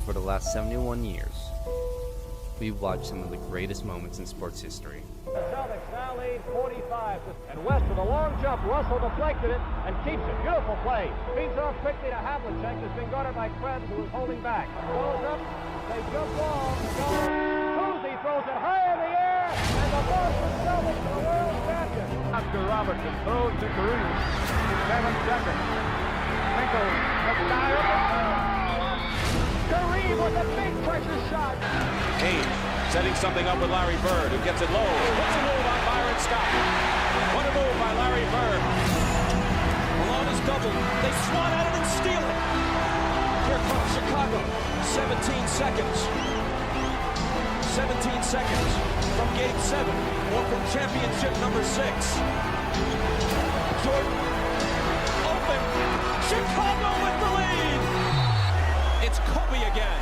For the last 71 years, we've watched some of the greatest moments in sports history. The Celtics now lead 45. And West with a long jump. Russell deflected it and keeps it. Beautiful play. Feeds off quickly to Havlicek. Has been guarded by Krebs, who is holding back. Goes up. They jump long. Cousy throws it high in the air. And the Boston Celtics are the world champion. Oscar Robertson throws to Kareem. 7 seconds. Winkle. The guy up. Kareem with a big pressure shot. Hayes setting something up with Larry Bird, who gets it low. Puts a move on Byron Scott. What a move by Larry Bird. Malone is doubled. They swat at it and steal it. Here comes Chicago. 17 seconds. 17 seconds from Game 7 or from championship number 6. Jordan open. Chicago with the lead. It's Kobe again.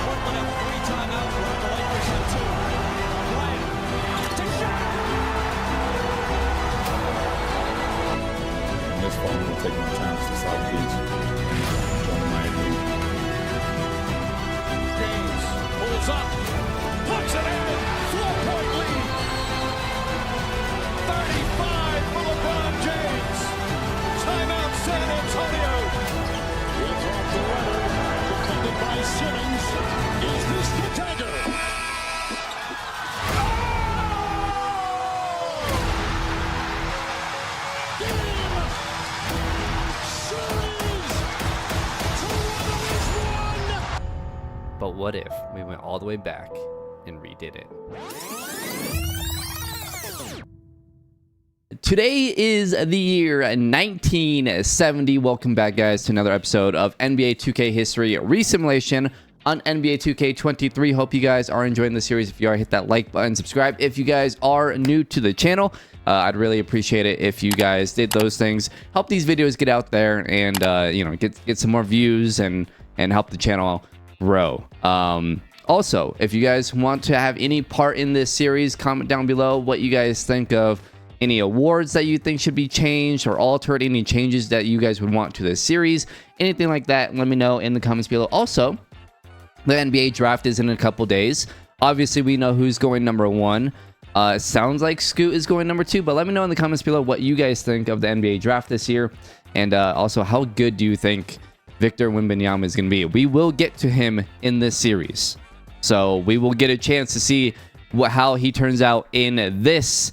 Portland in 3 timeouts. The Lakers have 2. Bryant to shot. And this fall, I'm going to take my time to South Beach. Join Miami. James pulls up. Puts it in. 4-point lead. 35 for LeBron James. Timeout San Antonio. It's off the runner. Defended by Simmons. Is this the dagger? But what if we went all the way back and redid it? Today is the year 1970. Welcome back, guys, to another episode of NBA 2K History Resimulation on NBA 2K23. Hope you guys are enjoying the series. If you are, hit that like button, subscribe. If you guys are new to the channel, I'd really appreciate it if you guys did those things. Help these videos get out there and get some more views and help the channel grow. Also, if you guys want to have any part in this series, comment down below what you guys think of any awards that you think should be changed or altered, any changes that you guys would want to this series, anything like that. Let me know in the comments below. Also, the NBA draft is in a couple days. Obviously, we know who's going number 1. It sounds like Scoot is going number 2, but let me know in the comments below what you guys think of the NBA draft this year, and also how good do you think Victor Wembanyama is going to be. We will get to him in this series, so we will get a chance to see how he turns out in this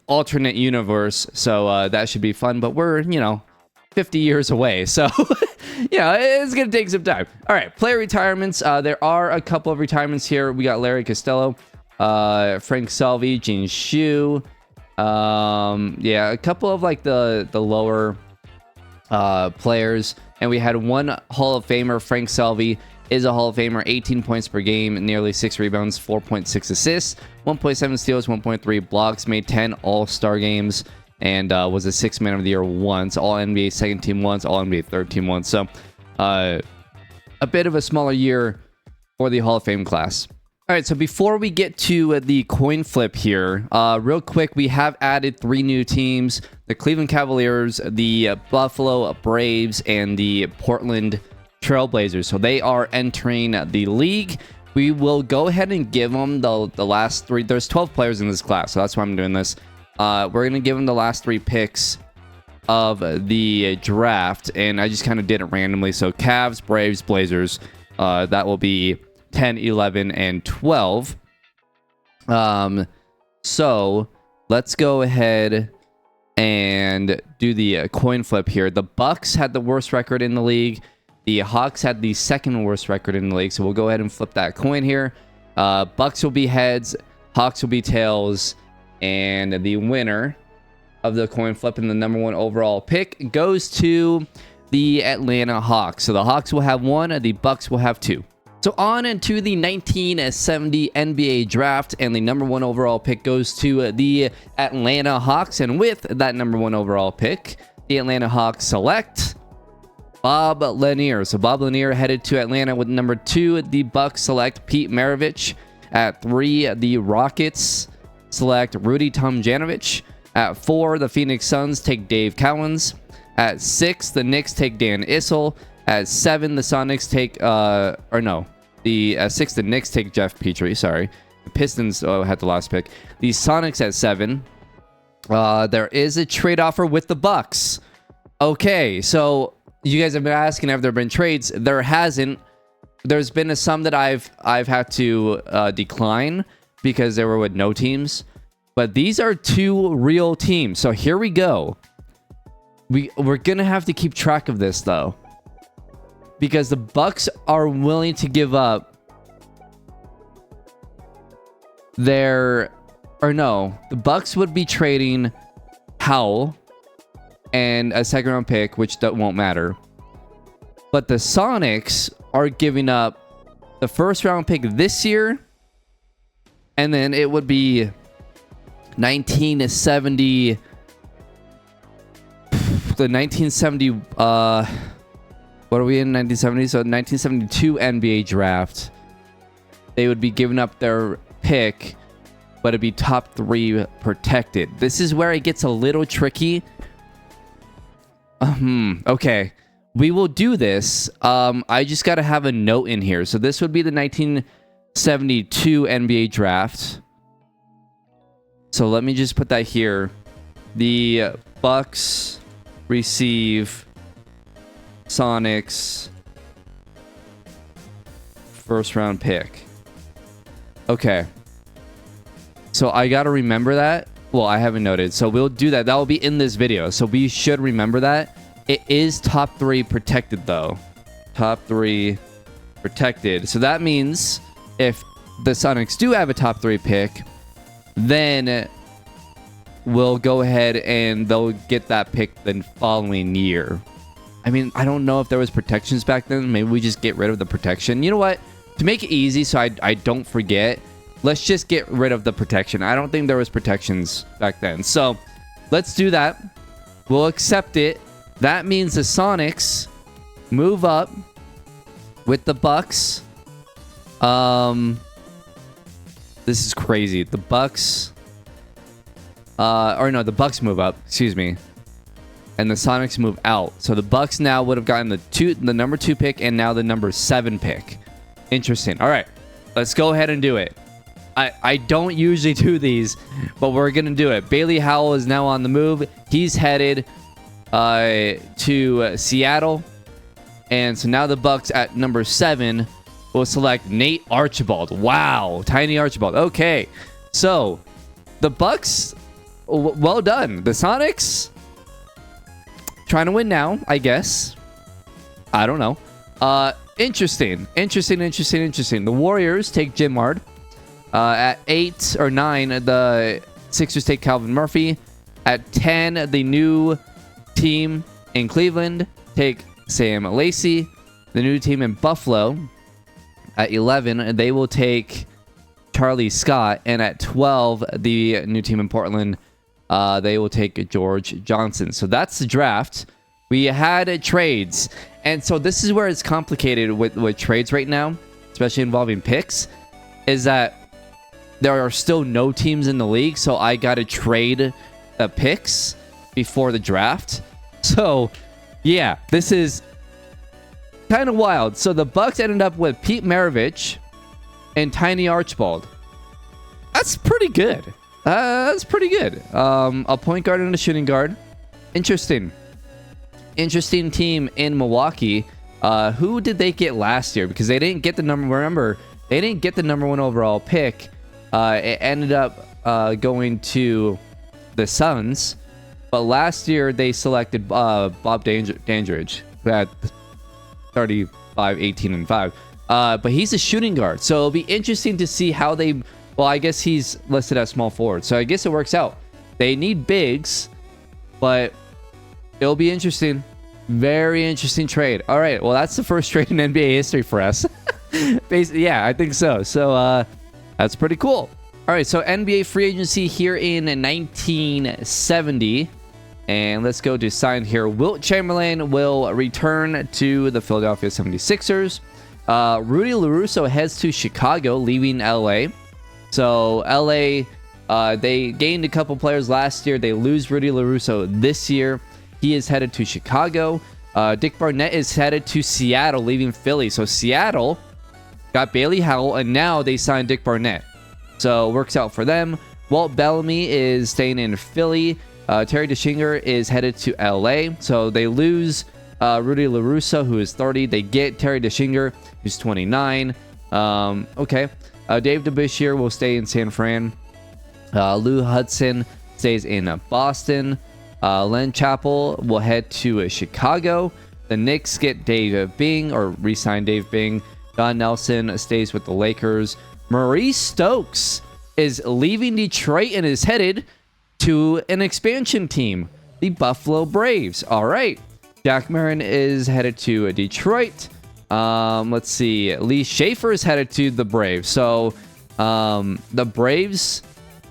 alternate universe. So that should be fun, but we're 50 years away, so it's gonna take some time. All right, player retirements. There are a couple of retirements here. We got Larry Costello, Frank Salvi, Gene Shue, a couple of like the lower players. And we had one Hall of Famer. Frank Salvi is a Hall of Famer. 18 points per game, nearly 6 rebounds, 4.6 assists, 1.7 steals, 1.3 blocks, made 10 All-Star games, and was a 6th Man of the Year once, All-NBA second team once, All-NBA third team once. So a bit of a smaller year for the Hall of Fame class. All right, so before we get to the coin flip here, real quick, we have added 3 new teams: the Cleveland Cavaliers, the Buffalo Braves, and the Portland Trailblazers. So they are entering the league. We will go ahead and give them the last 3. There's 12 players in this class, so that's why I'm doing this. We're going to give them the last 3 picks of the draft, and I just kind of did it randomly. So Cavs, Braves, Blazers, that will be 10, 11, and 12. So let's go ahead and do the coin flip here. The Bucks had the worst record in the league. The Hawks had the second worst record in the league. So we'll go ahead and flip that coin here. Bucks will be heads, Hawks will be tails, and the winner of the coin flip and the number 1 overall pick goes to the Atlanta Hawks. So the Hawks will have 1, the Bucks will have 2. So on into the 1970 NBA draft, and the number 1 overall pick goes to the Atlanta Hawks. And with that number 1 overall pick, the Atlanta Hawks select Bob Lanier. So Bob Lanier headed to Atlanta with number 2. The Bucks select Pete Maravich. At 3, the Rockets select Rudy Tomjanovich. At 4, the Phoenix Suns take Dave Cowens. At 6, the Knicks take Dan Issel. At 7, the Sonics take at 6, the Knicks take Jeff Petrie. Sorry, the Pistons had the last pick. The Sonics at 7. There is a trade offer with the Bucks. Okay, so you guys have been asking, have there been trades? There hasn't. There's been some that I've had to decline because they were with no teams. But these are 2 real teams. So here we go. We're gonna have to keep track of this though, because the Bucks are willing to give up the Bucks would be trading Howell and a second round pick, which that won't matter. But the Sonics are giving up the first round pick this year, and then it would be 1970. The 1970. What are we in 1970? So 1972 NBA draft. They would be giving up their pick, but it'd be top 3 protected. This is where it gets a little tricky. Okay. We will do this. I just got to have a note in here. So this would be the 1972 NBA draft. So let me just put that here. The Bucks receive Sonics first round pick. Okay. So I got to remember that. Well, I haven't noted. So we'll do that. That will be in this video. So we should remember that. It is top 3 protected though. Top 3 protected. So that means if the Sonics do have a top 3 pick, then we'll go ahead and they'll get that pick the following year. I mean, I don't know if there was protections back then. Maybe we just get rid of the protection. You know what? To make it easy so I don't forget, let's just get rid of the protection. I don't think there was protections back then. So let's do that. We'll accept it. That means the Sonics move up with the Bucks. This is crazy. The Bucks the Bucks move up, excuse me. And the Sonics move out. So the Bucks now would have gotten the number 2 pick and now the number 7 pick. Interesting. All right. Let's go ahead and do it. I don't usually do these, but we're going to do it. Bailey Howell is now on the move. He's headed to Seattle. And so now the Bucks at number 7 will select Nate Archibald. Wow. Tiny Archibald. Okay. So the Bucks, well done. The Sonics trying to win now, I guess. I don't know. Interesting. The Warriors take Jim Mard. At 8 or 9, the Sixers take Calvin Murphy. At 10, the new team in Cleveland take Sam Lacey. The new team in Buffalo, at 11, they will take Charlie Scott. And at 12, the new team in Portland, they will take George Johnson. So that's the draft. We had trades. And so this is where it's complicated with trades right now, especially involving picks, is that there are still no teams in the league, so I got to trade the picks before the draft. So, yeah, this is kind of wild. So the Bucks ended up with Pete Maravich and Tiny Archibald. That's pretty good. A point guard and a shooting guard. Interesting team in Milwaukee. Who did they get last year? Because they didn't get the number. Remember, they didn't get the number 1 overall pick. It ended up going to the Suns. But last year, they selected Bob Dandridge, who had 35, 18, and 5. But he's a shooting guard. So it'll be interesting to see how they... Well, I guess he's listed as small forward. So I guess it works out. They need bigs, but it'll be interesting. Very interesting trade. All right. Well, that's the first trade in NBA history for us. Basically, yeah, I think so. So that's pretty cool. All right. So NBA free agency here in 1970. And let's go to sign here. Wilt Chamberlain will return to the Philadelphia 76ers. Rudy LaRusso heads to Chicago, leaving LA. So LA They gained a couple players last year. They lose Rudy LaRusso this year. He is headed to Chicago. Dick Barnett is headed to Seattle, leaving Philly. So Seattle got Bailey Howell, and now they signed Dick Barnett. So works out for them. Walt Bellamy is staying in Philly. Terry DeShinger is headed to LA. So they lose Rudy LaRusso, who is 30. They get Terry DeShinger, who's 29. Okay. Dave DeBusschere will stay in San Fran. Lou Hudson stays in Boston. Len Chappell will head to Chicago. The Knicks get Dave Bing, or re-sign Dave Bing. Don Nelson stays with the Lakers. Maurice Stokes is leaving Detroit and is headed to an expansion team, the Buffalo Braves. All right. Jack Marin is headed to Detroit. Let's see. Lee Schaefer is headed to the Braves. So the Braves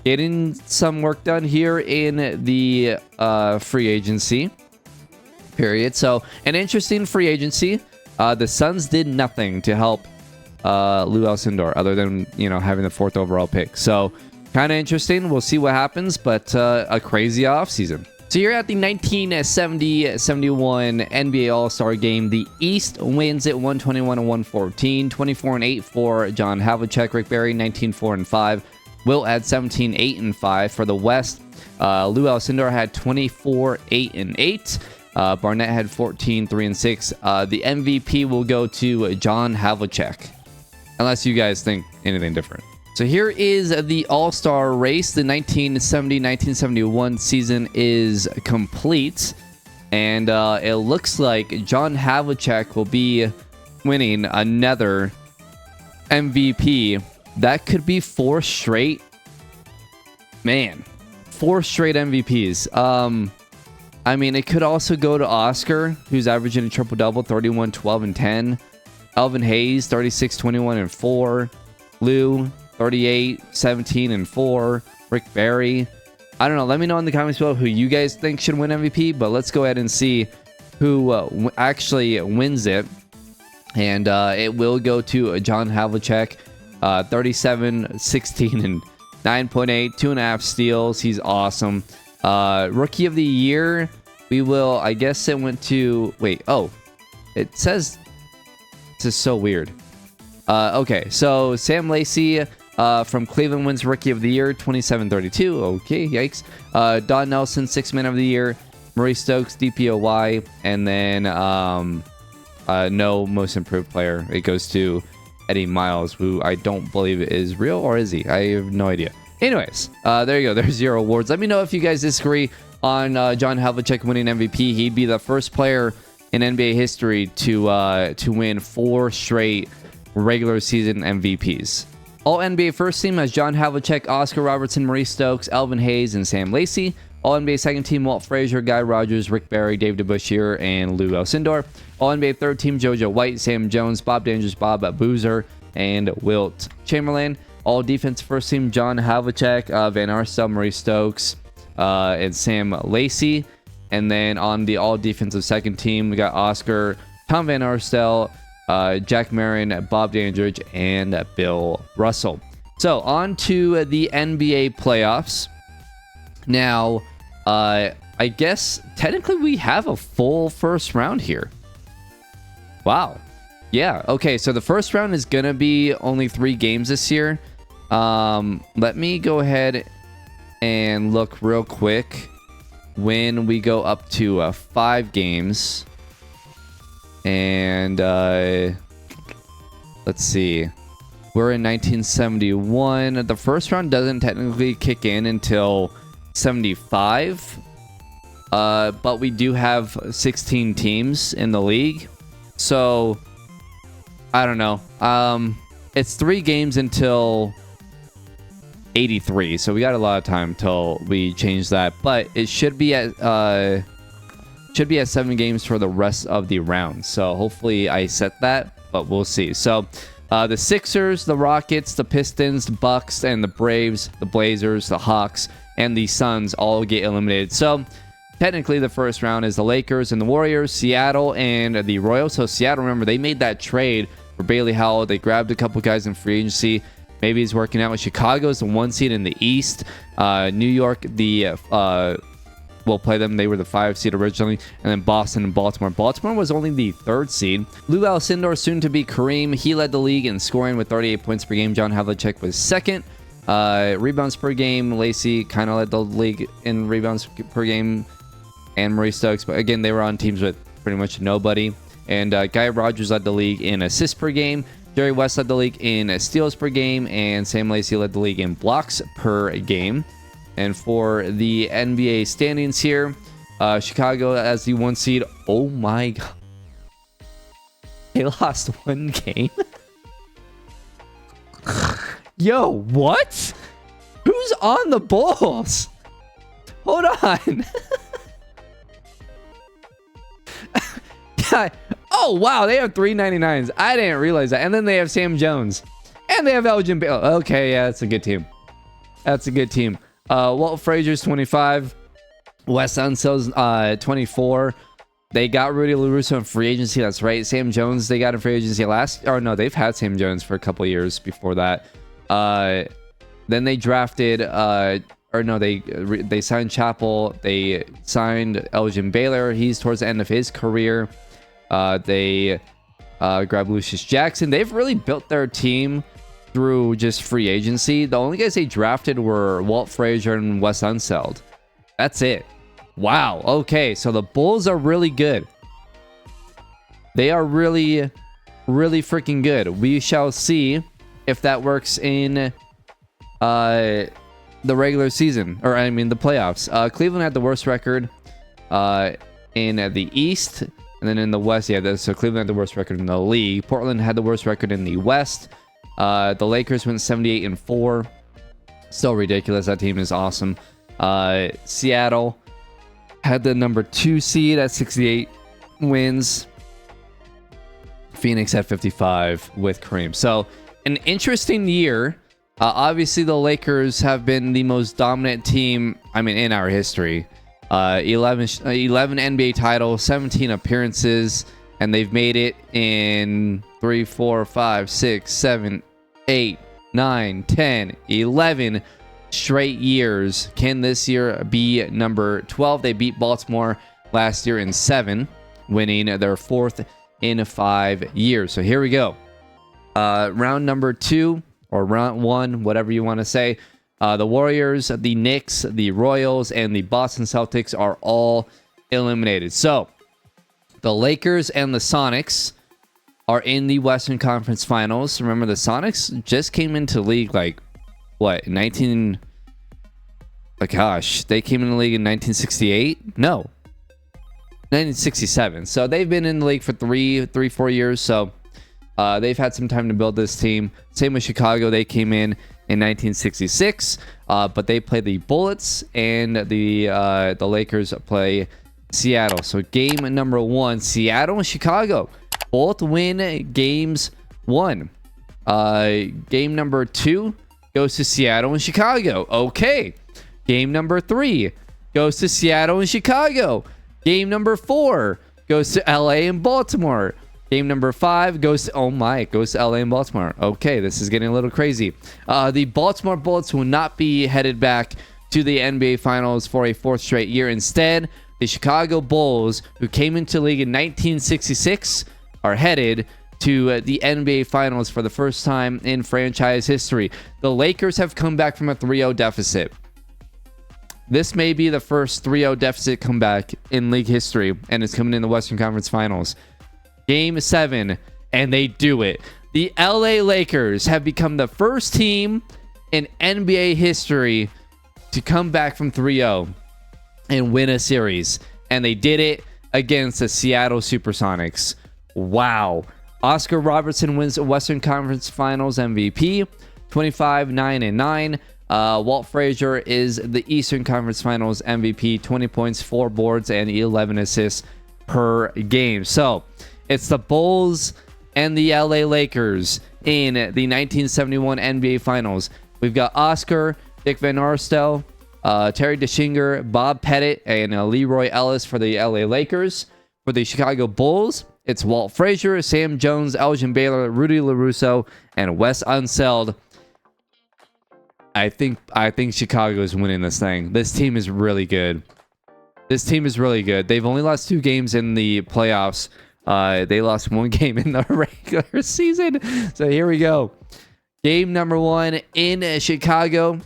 getting some work done here in the free agency period. So an interesting free agency. The Suns did nothing to help Lou Alcindor other than, having the 4th overall pick. So kind of interesting. We'll see what happens, but a crazy offseason. So you're at the 1970-71 NBA All-Star Game. The East wins it 121-114, 24-8 for John Havlicek. Rick Barry 19-4-5. Will add 17-8-5 for the West. Lou Alcindor had 24-8-8. Barnett had 14-3-6. The MVP will go to John Havlicek, unless you guys think anything different. So here is the All-Star race. The 1970-1971 season is complete, and it looks like John Havlicek will be winning another MVP. That could be 4 straight. Man, 4 straight MVPs. I mean, it could also go to Oscar, who's averaging a triple-double, 31, 12, and 10. Elvin Hayes, 36, 21, and 4. Lou, 38, 17, and 4. Rick Barry. I don't know. Let me know in the comments below who you guys think should win MVP, but let's go ahead and see who actually wins it. And it will go to John Havlicek. 37, 16, and 9.8, 2.5 steals. He's awesome. Rookie of the year, we will, I guess it went to, it says, this is so weird. Okay, so Sam Lacey from Cleveland wins Rookie of the Year, 27-32. Okay, yikes. Don Nelson, 6th Man of the Year. Maurice Stokes, DPOY. And then no Most Improved Player. It goes to Eddie Miles, who I don't believe is real, or is he? I have no idea. Anyways, there you go. There's your awards. Let me know if you guys disagree on John Havlicek winning MVP. He'd be the first player in NBA history to win 4 straight regular season MVPs. All NBA first team has John Havlicek, Oscar Robertson, Maurice Stokes, Elvin Hayes, and Sam Lacey. All NBA second team, Walt Frazier, Guy Rogers, Rick Barry, Dave DeBusschere, and Lou Alcindor. All NBA third team, JoJo White, Sam Jones, Bob Dandridge, Bob Boozer, and Wilt Chamberlain. All defense first team, John Havlicek, Van Arsdale, Maurice Stokes, and Sam Lacey. And then on the all defensive second team, we got Oscar, Tom Van Arsdale, Jack Marin, Bob Dandridge, and Bill Russell. So on to the NBA playoffs. Now, I guess technically we have a full first round here. Wow. Yeah. Okay. So the first round is going to be only 3 games this year. Let me go ahead and look real quick when we go up to 5 games. And let's see. We're in 1971. The first round doesn't technically kick in until 75. But we do have 16 teams in the league. So I don't know. It's 3 games until 83. So we got a lot of time till we change that. But it should be at 7 games for the rest of the round. So hopefully I set that, but we'll see. So the Sixers, the Rockets, the Pistons, the Bucks, and the Braves, the Blazers, the Hawks, and the Suns all get eliminated. So technically the first round is the Lakers and the Warriors, Seattle, and the Royals. So Seattle, remember, they made that trade for Bailey Howell. They grabbed a couple guys in free agency. maybe he's working out. Chicago is the 1 seed in the East. New York, we'll play them. They were the 5 seed originally. And then Boston and Baltimore. Baltimore was only the 3rd seed. Lou Alcindor, soon to be Kareem. He led the league in scoring with 38 points per game. John Havlicek was 2nd. Rebounds per game. Lacey kind of led the league in rebounds per game. And Maurice Stokes. But again, they were on teams with pretty much nobody. And Guy Rogers led the league in assists per game. Jerry West led the league in steals per game. And Sam Lacey led the league in blocks per game. And for the NBA standings here, Chicago as the 1 seed. Oh my God. They lost 1 game. Yo, what? Who's on the Bulls? Hold on. Oh, wow. They have 399s. I didn't realize that. And then they have Sam Jones. And they have Elgin Baylor. Okay, yeah, that's a good team. That's a good team. Walt Frazier's 25. Wes Unsel's 24. They got Rudy LaRusso in free agency. That's right. Sam Jones, they got in free agency last... Or no, they've had Sam Jones for a couple of years before that. Then they drafted... they signed Chappell. They signed Elgin Baylor. He's towards the end of his career. They grabbed Lucius Jackson. They've really built their team through just free agency. The only guys they drafted were Walt Frazier and Wes Unseld. That's it. Wow. Okay, so the Bulls are really good. They are really, really freaking good. We shall see if that works in the regular season, or I mean the playoffs. Cleveland had the worst record in the East, and then in the West, yeah. So Cleveland had the worst record in the league. Portland had the worst record in the West. The Lakers went 78-4. Still ridiculous. That team is awesome. Seattle had the number 2 seed at 68 wins. Phoenix had 55 with Kareem. So an interesting year. Obviously, the Lakers have been the most dominant team, in our history. 11 NBA titles, 17 appearances, and they've made it in 3, 4, 5, 6, 7, 8, 9, 10, 11 straight years. Can this year be number 12? They beat Baltimore last year in 7, winning their 4th in 5 years. So here we go. Round number 2 or round 1, whatever you want to say. The Warriors, the Knicks, the Royals, and the Boston Celtics are all eliminated. So the Lakers and the Sonics are in the Western Conference Finals. Remember, the Sonics just came into the league they came in the league in 1968? No, 1967. So they've been in the league for 4 years. So they've had some time to build this team. Same with Chicago. They came in 1966, but they play the Bullets, and the Lakers play Seattle. So game number 1, Seattle and Chicago both win games 1. Game number 2 goes to Seattle and Chicago. Okay. Game number 3 goes to Seattle and Chicago. Game number 4 goes to LA and Baltimore. Game number 5 goes to LA and Baltimore. Okay, this is getting a little crazy. The Baltimore Bullets will not be headed back to the NBA Finals for a 4th straight year. Instead, the Chicago Bulls, who came into the league in 1966, are headed to the NBA Finals for the first time in franchise history. The Lakers have come back from a 3-0 deficit. This may be the first 3-0 deficit comeback in league history, and it's coming in the Western Conference Finals. Game 7, and they do it. The LA Lakers have become the first team in NBA history to come back from 3-0 and win a series. And they did it against the Seattle Supersonics. Wow. Oscar Robertson wins the Western Conference Finals MVP, 25-9-9. Walt Frazier is the Eastern Conference Finals MVP, 20 points, 4 boards, and 11 assists per game. So it's the Bulls and the LA Lakers in the 1971 NBA Finals. We've got Oscar, Dick Van Arstel, Terry DeShinger, Bob Pettit, and Leroy Ellis for the LA Lakers. For the Chicago Bulls, it's Walt Frazier, Sam Jones, Elgin Baylor, Rudy LaRusso, and Wes Unseld. I think Chicago is winning this thing. This team is really good. This team is really good. They've only lost 2 games in the playoffs. They lost 1 game in the regular season. So here we go. Game number 1 in Chicago.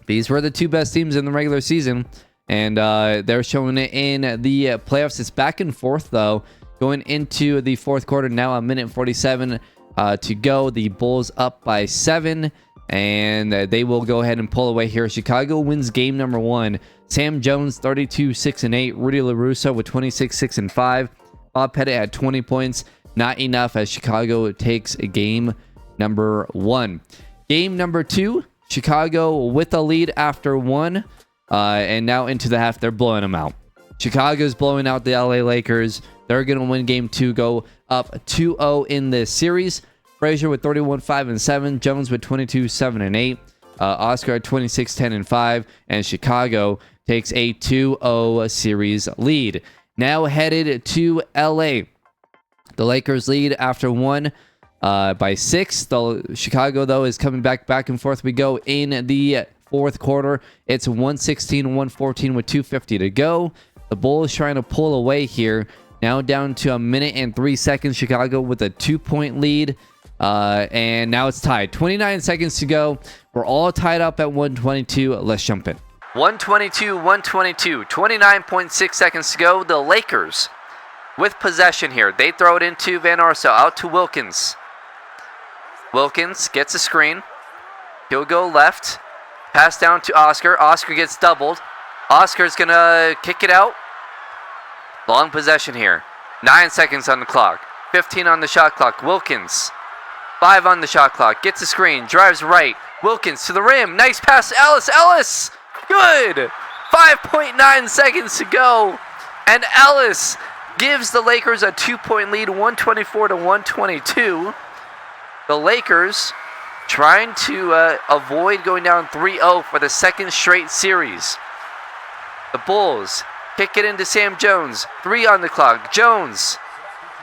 These were the 2 best teams in the regular season. And they're showing it in the playoffs. It's back and forth, though. Going into the fourth quarter now, a minute 47 to go. The Bulls up by 7. And they will go ahead and pull away here. Chicago wins game number 1. Sam Jones, 32, 6 and 8. Rudy LaRusso with 26, 6 and 5. Bob Pettit had 20 points. Not enough as Chicago takes game number 1. Game number 2. Chicago with a lead after 1. And now into the half, they're blowing them out. Chicago's blowing out the LA Lakers. They're going to win game 2, go up 2-0 in this series. Frazier with 31, 5 and 7. Jones with 22, 7 and 8. Oscar at 26, 10 and 5. And Chicago takes a 2-0 series lead. Now headed to LA. The Lakers lead after 1 by 6. Chicago, though, is coming back and forth. We go in the fourth quarter. It's 116-114 with 2:50 to go. The Bulls trying to pull away here. Now down to a minute and 3 seconds. Chicago with a 2-point lead. And now it's tied. 29 seconds to go. We're all tied up at 122. Let's jump in. 122, 29.6 seconds to go. The Lakers with possession here. They throw it into Van Arsdale, out to Wilkins. Wilkins gets a screen. He'll go left. Pass down to Oscar. Oscar gets doubled. Oscar's going to kick it out. Long possession here. 9 seconds on the clock. 15 on the shot clock. Wilkins. 5 on the shot clock. Gets a screen. Drives right. Wilkins to the rim. Nice pass to Ellis. Ellis! Good! 5.9 seconds to go. And Ellis gives the Lakers a 2-point lead. 124-122. The Lakers trying to avoid going down 3-0 for the second straight series. The Bulls kick it into Sam Jones. 3 on the clock. Jones.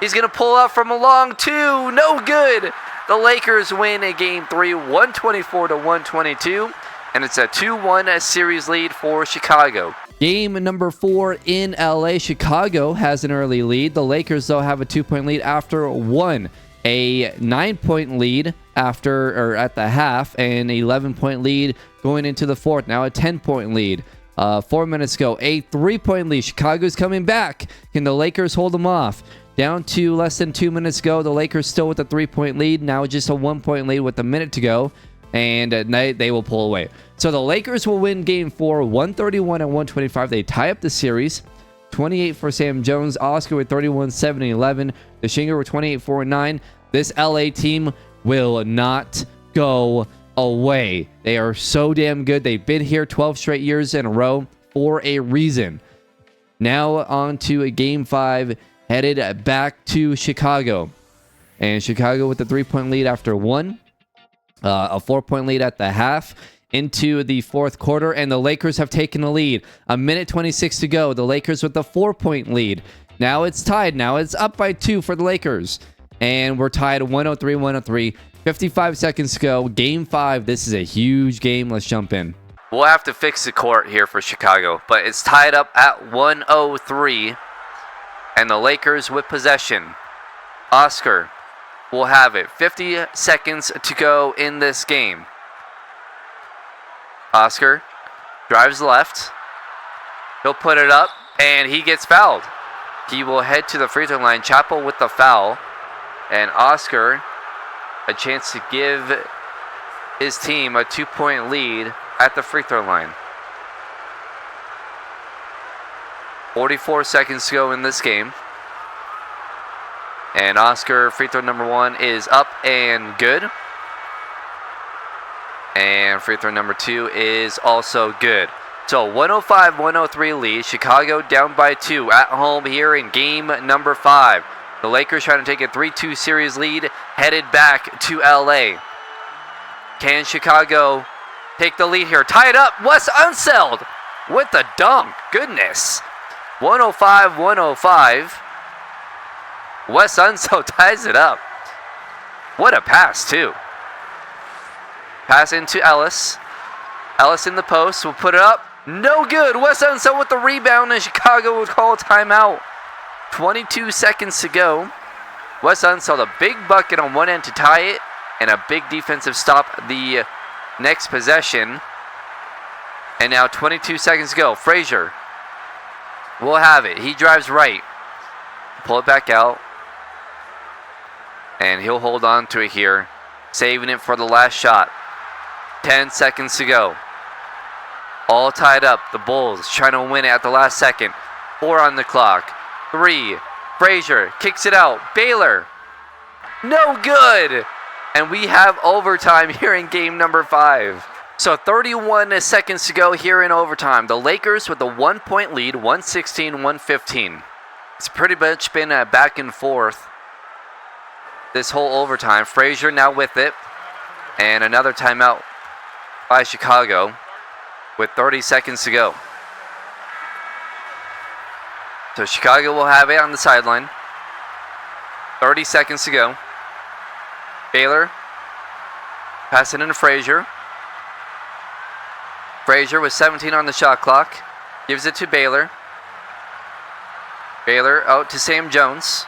He's going to pull up from a long 2. No good. The Lakers win a game 3, 124-122. And it's a 2-1 series lead for Chicago. Game number 4 in LA. Chicago has an early lead. The Lakers, though, have a 2-point lead after 1. A 9-point lead at the half. And an 11-point lead going into the fourth. Now a 10-point lead. 4 minutes ago, a 3-point lead. Chicago's coming back. Can the Lakers hold them off? Down to less than 2 minutes ago. The Lakers still with a 3-point lead. Now just a 1-point lead with a minute to go. And at night, they will pull away. So the Lakers will win game 4, 131-125. They tie up the series. 28 for Sam Jones. Oscar with 31, 7 and 11. The Shinger with 28, 4 and 9. This LA team will not go away. They are so damn good. They've been here 12 straight years in a row for a reason. Now on to a game 5, headed back to Chicago. And Chicago with a 3-point lead after 1. A 4-point lead at the half into the fourth quarter. And the Lakers have taken the lead. A minute 26 to go. The Lakers with a 4-point lead. Now it's tied. Now it's up by 2 for the Lakers. And we're tied 103-103. 55 seconds to go. Game 5. This is a huge game. Let's jump in. We'll have to fix the court here for Chicago. But it's tied up at 103. And the Lakers with possession. Oscar will have it. 50 seconds to go in this game. Oscar drives left. He'll put it up. And he gets fouled. He will head to the free throw line. Chappell with the foul. And Oscar a chance to give his team a 2-point lead at the free throw line. 44 seconds to go in this game. And Oscar, free throw number 1 is up and good. And free throw number 2 is also good. So 105-103 lead. Chicago down by 2 at home here in game number 5. The Lakers trying to take a 3-2 series lead, headed back to LA. Can Chicago take the lead here? Tie it up. Wes Unseld with the dunk. Goodness. 105-105. Wes Unseld ties it up. What a pass, too. Pass into Ellis. Ellis in the post will put it up. No good. West Unseld with the rebound, and Chicago would call a timeout. 22 seconds to go. West Unseld a big bucket on one end to tie it, and a big defensive stop the next possession. And now 22 seconds to go. Frazier will have it. He drives right. Pull it back out. And he'll hold on to it here, saving it for the last shot. 10 seconds to go. All tied up. The Bulls trying to win it at the last second. 4 on the clock. 3. Frazier kicks it out. Baylor. No good. And we have overtime here in game number 5. So 31 seconds to go here in overtime. The Lakers with a 1-point lead, 116-115. It's pretty much been a back and forth this whole overtime. Frazier now with it. And another timeout by Chicago with 30 seconds to go. So Chicago will have it on the sideline. 30 seconds to go. Baylor passing into Frazier. Frazier with 17 on the shot clock. Gives it to Baylor. Baylor out to Sam Jones.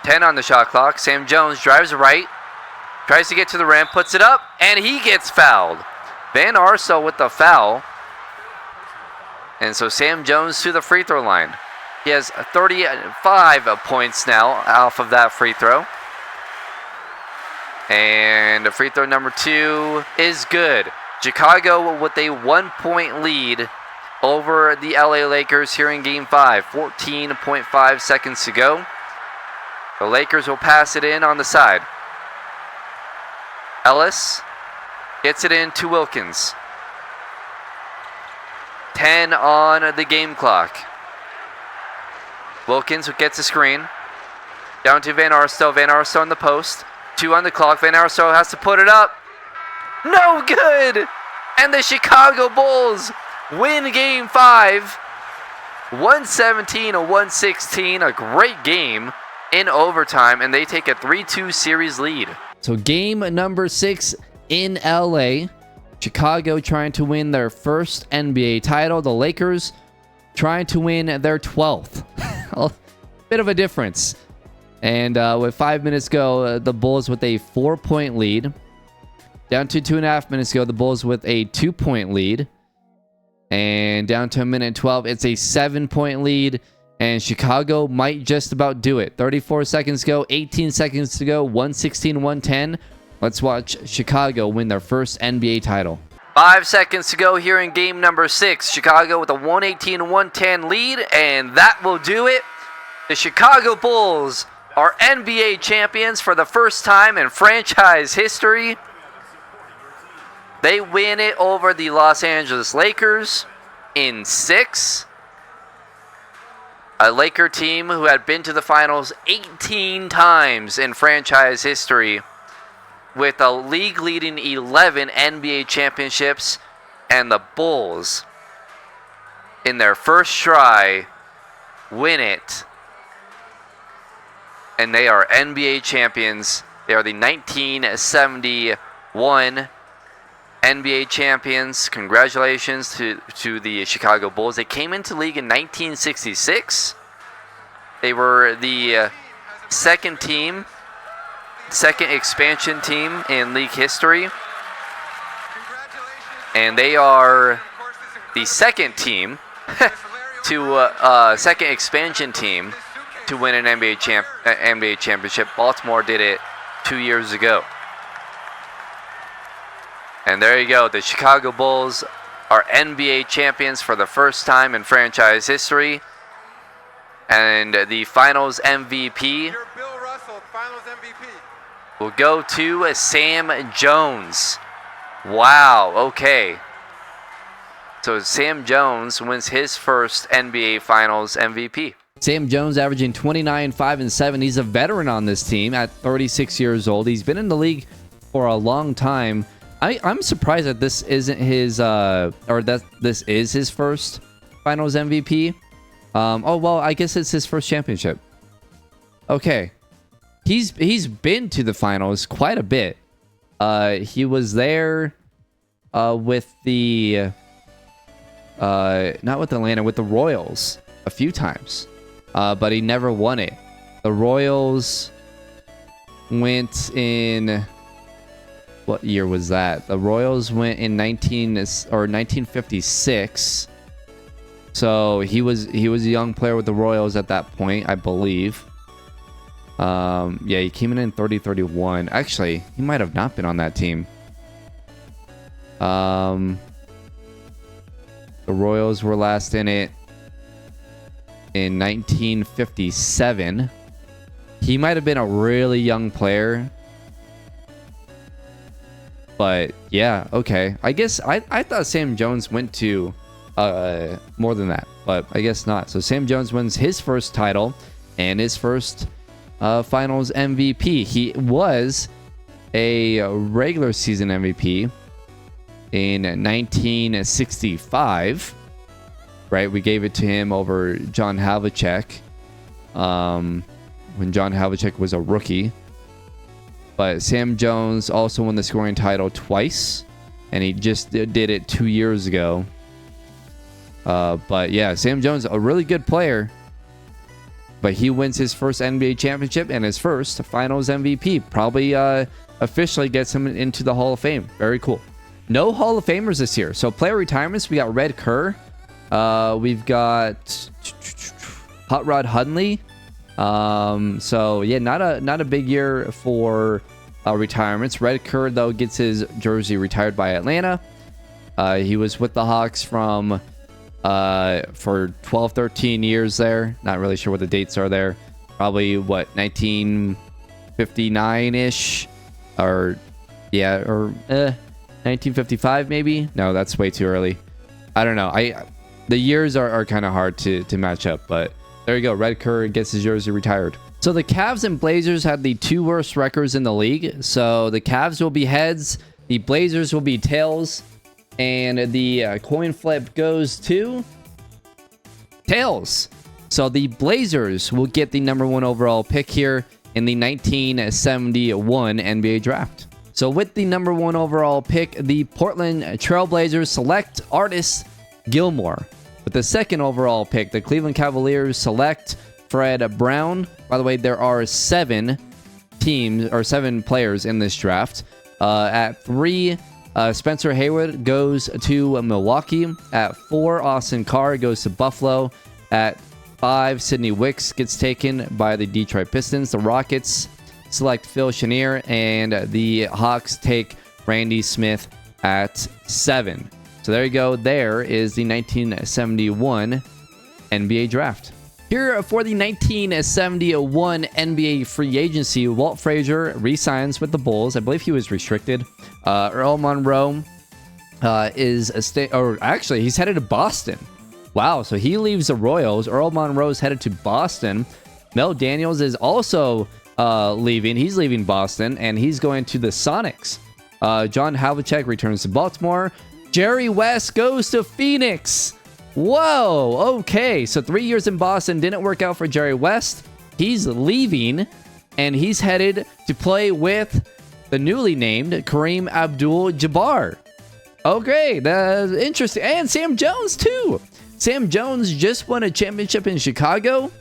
10 on the shot clock. Sam Jones drives right. Tries to get to the rim. Puts it up. And he gets fouled. Van Arsdale with the foul. And so Sam Jones to the free throw line. He has 35 points now off of that free throw. And the free throw number 2 is good. Chicago with a 1-point lead over the LA Lakers here in game 5. 14.5 seconds to go. The Lakers will pass it in on the side. Ellis gets it in to Wilkins. 10 on the game clock. Wilkins gets a screen. Down to Van Arsdale. Van Arsdale on the post. 2 on the clock. Van Arsdale has to put it up. No good! And the Chicago Bulls win game 5. 117-116. A great game in overtime. And they take a 3-2 series lead. So game number 6 in LA. Chicago trying to win their first NBA title. The Lakers trying to win their 12th. A bit of a difference. And with 5 minutes go, the Bulls with a 4-point lead. Down to 2.5 minutes go, the Bulls with a 2-point lead. And down to 1:12, it's a 7-point lead. And Chicago might just about do it. 34 seconds go, 18 seconds to go, 116-110. Let's watch Chicago win their first NBA title. 5 seconds to go here in game number 6. Chicago with a 118-110 lead, and that will do it. The Chicago Bulls are NBA champions for the first time in franchise history. They win it over the Los Angeles Lakers in 6. A Laker team who had been to the finals 18 times in franchise history, with a league-leading 11 NBA championships, and the Bulls, in their first try, win it. And they are NBA champions. They are the 1971 NBA champions. Congratulations to the Chicago Bulls. They came into the league in 1966. They were the second expansion team in league history. And they are the second team second expansion team to win an NBA championship. Baltimore did it 2 years ago. And there you go. The Chicago Bulls are NBA champions for the first time in franchise history. And the Finals MVP will go to Sam Jones. Wow, okay. So Sam Jones wins his first NBA Finals MVP. Sam Jones averaging 29, 5, and 7. He's a veteran on this team at 36 years old. He's been in the league for a long time. I'm surprised that this isn't his or that this is his first Finals MVP. Oh well, I guess it's his first championship. Okay, he's been to the finals quite a bit. He was there with the not with Atlanta, with the Royals a few times, but he never won it. The Royals went in, what year was that? The Royals went in 1956. So he was a young player with the Royals at that point, I believe. Yeah, he came in 30-31. Actually, he might have not been on that team. The Royals were last in it in 1957. He might have been a really young player. But yeah, okay. I guess I thought Sam Jones went to more than that, but I guess not. So Sam Jones wins his first title and his first finals MVP. He was a regular season MVP in 1965, right? We gave it to him over John Havlicek when John Havlicek was a rookie. But Sam Jones also won the scoring title twice, and he just did it 2 years ago. But yeah, Sam Jones, a really good player. But he wins his first NBA championship and his first finals MVP. Probably officially gets him into the Hall of Fame. Very cool. No Hall of Famers this year. So player retirements, we got Red Kerr. We've got Hot Rod Hundley. So yeah, not a big year for retirements. Red Kerr though gets his jersey retired by Atlanta. He was with the Hawks for 12-13 years there. Not really sure what the dates are there. Probably what, 1959-ish, or 1955 maybe. No, that's way too early. I don't know. The years are kind of hard to match up, but there you go. Red Kerr gets his jersey retired. So the Cavs and Blazers had the two worst records in the league. So the Cavs will be heads, the Blazers will be tails, and the coin flip goes to tails. So the Blazers will get the #1 overall pick here in the 1971 NBA draft. So with the #1 overall pick, the Portland Trailblazers select artist Gilmore. With the second overall pick, the Cleveland Cavaliers select Fred Brown. By the way, there are 7 players in this draft. At 3, Spencer Haywood goes to Milwaukee. At 4, Austin Carr goes to Buffalo. At 5, Sidney Wicks gets taken by the Detroit Pistons. The Rockets select Phil Chenier, and the Hawks take Randy Smith at 7. So there you go. There is the 1971 NBA draft. Here for the 1971 NBA free agency, Walt Frazier re-signs with the Bulls. I believe he was restricted. Earl Monroe he's headed to Boston. Wow, so he leaves the Royals. Earl Monroe's headed to Boston. Mel Daniels is also leaving. He's leaving Boston, and he's going to the Sonics. John Havlicek returns to Baltimore. Jerry West goes to Phoenix. Whoa, okay. So 3 years in Boston didn't work out for Jerry West. He's leaving, and he's headed to play with the newly named KAREEM ABDUL-JABBAR. Okay, that's interesting. And Sam Jones, too. Sam Jones just won a championship in Chicago.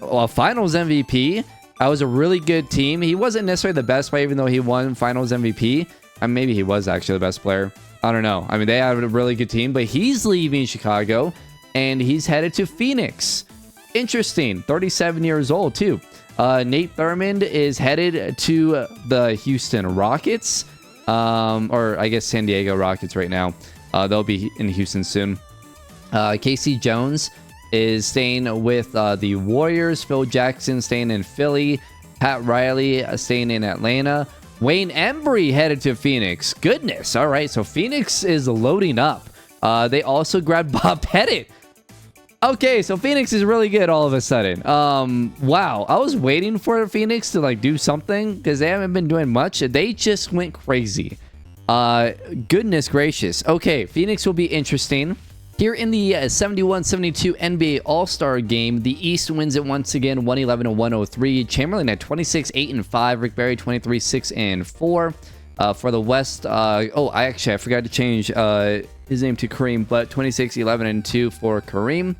A finals MVP. That was a really good team. He wasn't necessarily the best player, even though he won finals MVP. Maybe he was actually the best player. I don't know. I mean, they have a really good team, but he's leaving Chicago, and he's headed to Phoenix. Interesting. 37 years old, too. Nate Thurmond is headed to the Houston Rockets, or I guess San Diego Rockets right now. They'll be in Houston soon. Casey Jones is staying with the Warriors. Phil Jackson staying in Philly. Pat Riley staying in Atlanta. Wayne Embry headed to Phoenix. Goodness. All right. So Phoenix is loading up. They also grabbed Bob Pettit. Okay. So Phoenix is really good all of a sudden. Wow. I was waiting for Phoenix to do something because they haven't been doing much. They just went crazy. Goodness gracious. Okay. Phoenix will be interesting. Here in the 71-72 NBA All-Star Game, the East wins it once again, 111-103. Chamberlain at 26-8-5. Rick Barry 23-6-4. For the West, I forgot to change his name to Kareem, but 26, 11, and 2 for Kareem.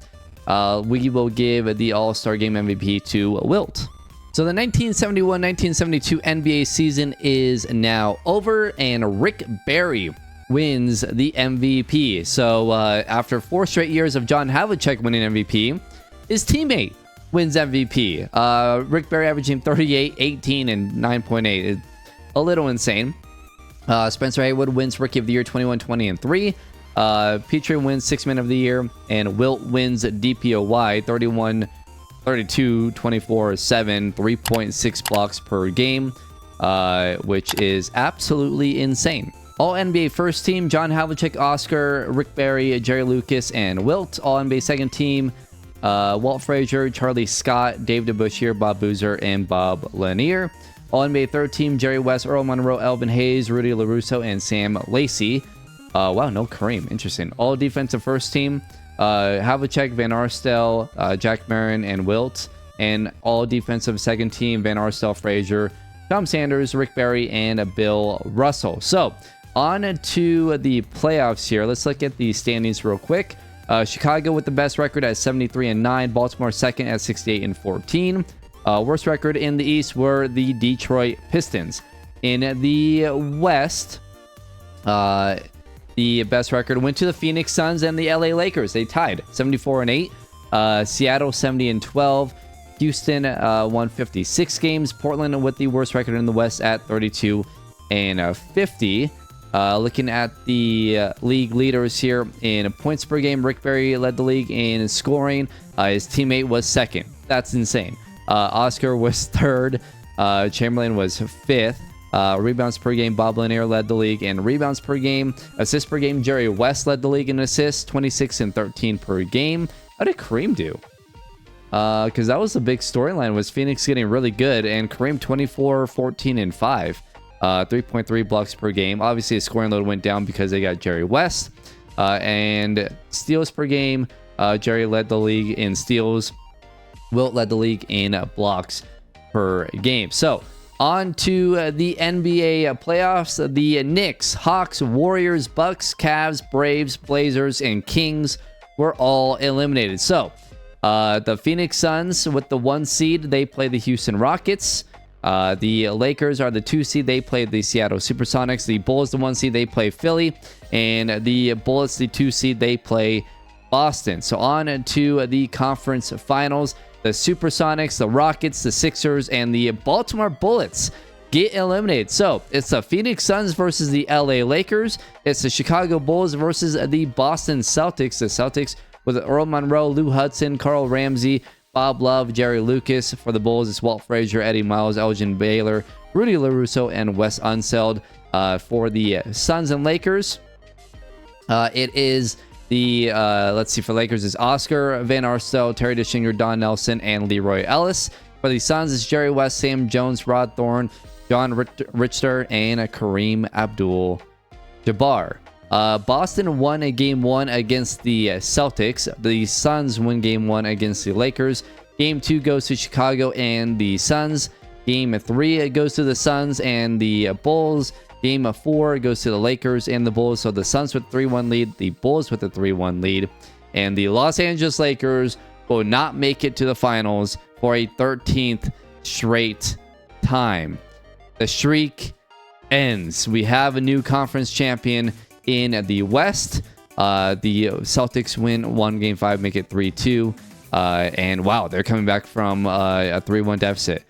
We will give the All-Star Game MVP to Wilt. So the 1971-1972 NBA season is now over, and Rick Barry wins the MVP. So after 4 straight years of John Havlicek winning MVP, his teammate wins MVP. Rick Barry averaging 38, 18, and 9.8. It's a little insane. Spencer Haywood wins Rookie of the Year 21, 20, and 3. Petrie wins 6 Man of the Year, and Wilt wins DPOY 31, 32, 24, 7, 3.6 blocks per game, which is absolutely insane. All NBA first team: John Havlicek, Oscar, Rick Barry, Jerry Lucas, and Wilt. All NBA second team: Walt Frazier, Charlie Scott, Dave DeBusschere, Bob Boozer, and Bob Lanier. All NBA third team: Jerry West, Earl Monroe, Elvin Hayes, Rudy LaRusso, and Sam Lacey. Wow, no Kareem. Interesting. All defensive first team: Havlicek, Van Arstel, Jack Marin, and Wilt. And all defensive second team: Van Arstel, Frazier, Tom Sanders, Rick Barry, and Bill Russell. So on to the playoffs here. Let's look at the standings real quick. Chicago with the best record at 73-9. Baltimore second at 68-14. Worst record in the East were the Detroit Pistons. In the West, the best record went to the Phoenix Suns and the LA Lakers. They tied 74-8. Seattle 70-12. Houston won 56 games. Portland with the worst record in the West at 32-50. Looking at the league leaders here in points per game, Rick Barry led the league in scoring. His teammate was second. That's insane. Oscar was third. Chamberlain was fifth. Rebounds per game, Bob Lanier led the league in rebounds per game. Assists per game, Jerry West led the league in assists, 26 and 13 per game. How did Kareem do? Because that was the big storyline, was Phoenix getting really good, and Kareem 24, 14, and 5. 3.3 blocks per game. Obviously, his scoring load went down because they got Jerry West. And steals per game, Jerry led the league in steals. Wilt led the league in blocks per game. So, on to the NBA playoffs. The Knicks, Hawks, Warriors, Bucks, Cavs, Braves, Blazers, and Kings were all eliminated. So, the Phoenix Suns with the 1 seed, they play the Houston Rockets. The Lakers are the 2 seed. They play the Seattle Supersonics. The Bulls, the 1 seed, they play Philly. And the Bullets, the 2 seed, they play Boston. So on to the conference finals. The Supersonics, the Rockets, the Sixers, and the Baltimore Bullets get eliminated. So it's the Phoenix Suns versus the LA Lakers. It's the Chicago Bulls versus the Boston Celtics. The Celtics with Earl Monroe, Lou Hudson, Carl Ramsey, Bob Love, Jerry Lucas. For the Bulls, it's Walt Frazier, Eddie Miles, Elgin Baylor, Rudy LaRusso, and Wes Unseld. For the Suns and Lakers, it is the, for Lakers is Oscar, Van Arstel, Terry DeShinger, Don Nelson, and Leroy Ellis. For the Suns, it's Jerry West, Sam Jones, Rod Thorne, John Richter, and Kareem Abdul-Jabbar. Boston won a Game 1 against the Celtics. The Suns win Game 1 against the Lakers. Game 2 goes to Chicago and the Suns. Game 3 goes to the Suns and the Bulls. Game 4 goes to the Lakers and the Bulls. So the Suns with 3-1 lead, the Bulls with a 3-1 lead. And the Los Angeles Lakers will not make it to the finals for a 13th straight time. The streak ends. We have a new conference champion in the West. The Celtics win 1 Game 5, make it 3-2. And wow, they're coming back from a 3-1 deficit.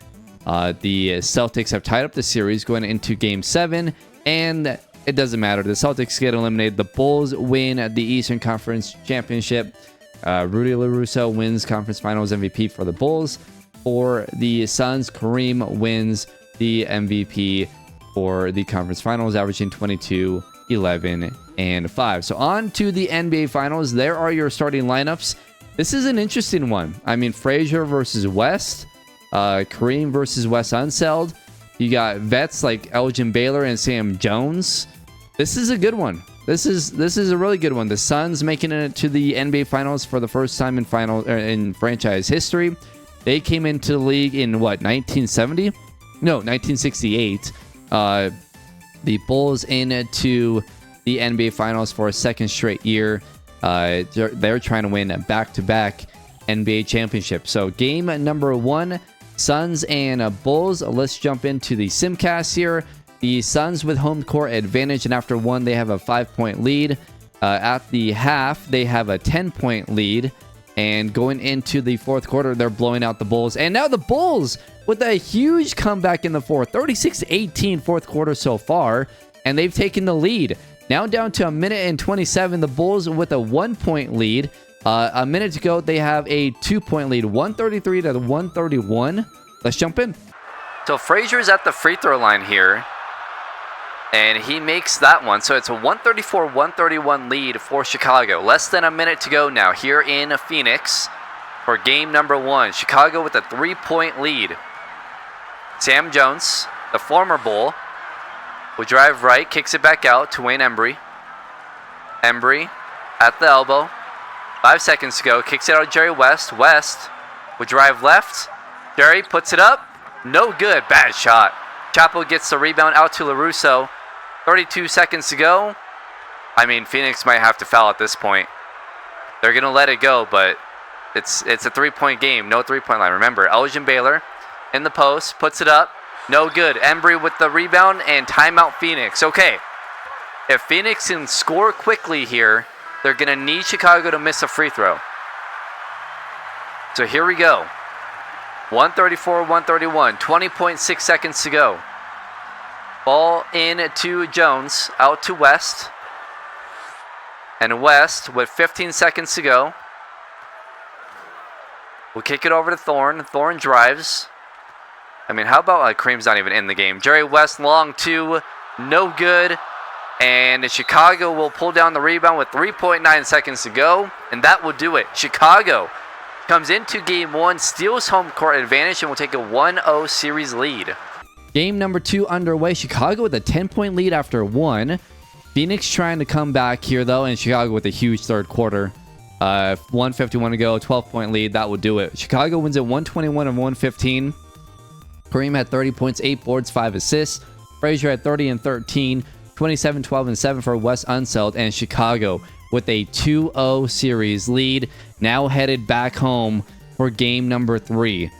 The Celtics have tied up the series going into Game 7, and it doesn't matter. The Celtics get eliminated. The Bulls win the Eastern Conference Championship. Rudy LaRusso wins Conference Finals MVP for the Bulls. For the Suns, Kareem wins the MVP for the Conference Finals, averaging 22, 11, and 5. So on to the NBA Finals. There are your starting lineups. This is an interesting one. I mean, Frazier versus West. Kareem versus Wes Unseld. You got vets like Elgin Baylor and Sam Jones. This is a good one. This is a really good one. The Suns making it to the NBA Finals for the first time in franchise history. They came into the league in 1970? No, 1968. the Bulls into the NBA Finals for a second straight year. They're trying to win a back-to-back NBA championship. So game number 1, Suns and Bulls. Let's jump into the simcast here. The Suns with home court advantage, and after 1, they have a 5-point lead. At the half, they have a 10-point lead. And going into the fourth quarter, they're blowing out the Bulls. And now the Bulls with a huge comeback in the fourth. 36-18 fourth quarter so far. And they've taken the lead. Now down to 1:27. The Bulls with a 1-point lead. A minute to go, they have a 2-point lead. 133 to 131. Let's jump in. So Frazier's at the free throw line here. And he makes that one. So it's a 134-131 lead for Chicago. Less than a minute to go now here in Phoenix for game number 1. Chicago with a 3-point lead. Sam Jones, the former Bull, will drive right, kicks it back out to Wayne Embry. Embry at the elbow. 5 seconds to go. Kicks it out to Jerry West. West will drive left. Jerry puts it up. No good. Bad shot. Chapo gets the rebound out to LaRusso. 32 seconds to go. I mean, Phoenix might have to foul at this point. They're going to let it go, but it's a 3-point game. No 3-point line. Remember, Elgin Baylor in the post. Puts it up. No good. Embry with the rebound and timeout Phoenix. Okay. If Phoenix can score quickly here, they're going to need Chicago to miss a free throw. So here we go. 134-131. 20.6 seconds to go. Ball in to Jones. Out to West. And West with 15 seconds to go. We'll kick it over to Thorne. Thorne drives. I mean, how about Kareem's not even in the game. Jerry West long two. No good. And Chicago will pull down the rebound with 3.9 seconds to go. And that will do it. Chicago comes into game 1, steals home court advantage, and will take a 1-0 series lead. Game number 2 underway. Chicago with a 10-point lead after 1. Phoenix trying to come back here, though, and Chicago with a huge third quarter. 1:51 to go, 12-point lead. That will do it. Chicago wins at 121-115. Kareem had 30 points, 8 boards, 5 assists. Frazier had 30 and 13. 27, 12, and 7 for Wes Unseld, and Chicago with a 2-0 series lead. Now headed back home for game number 3.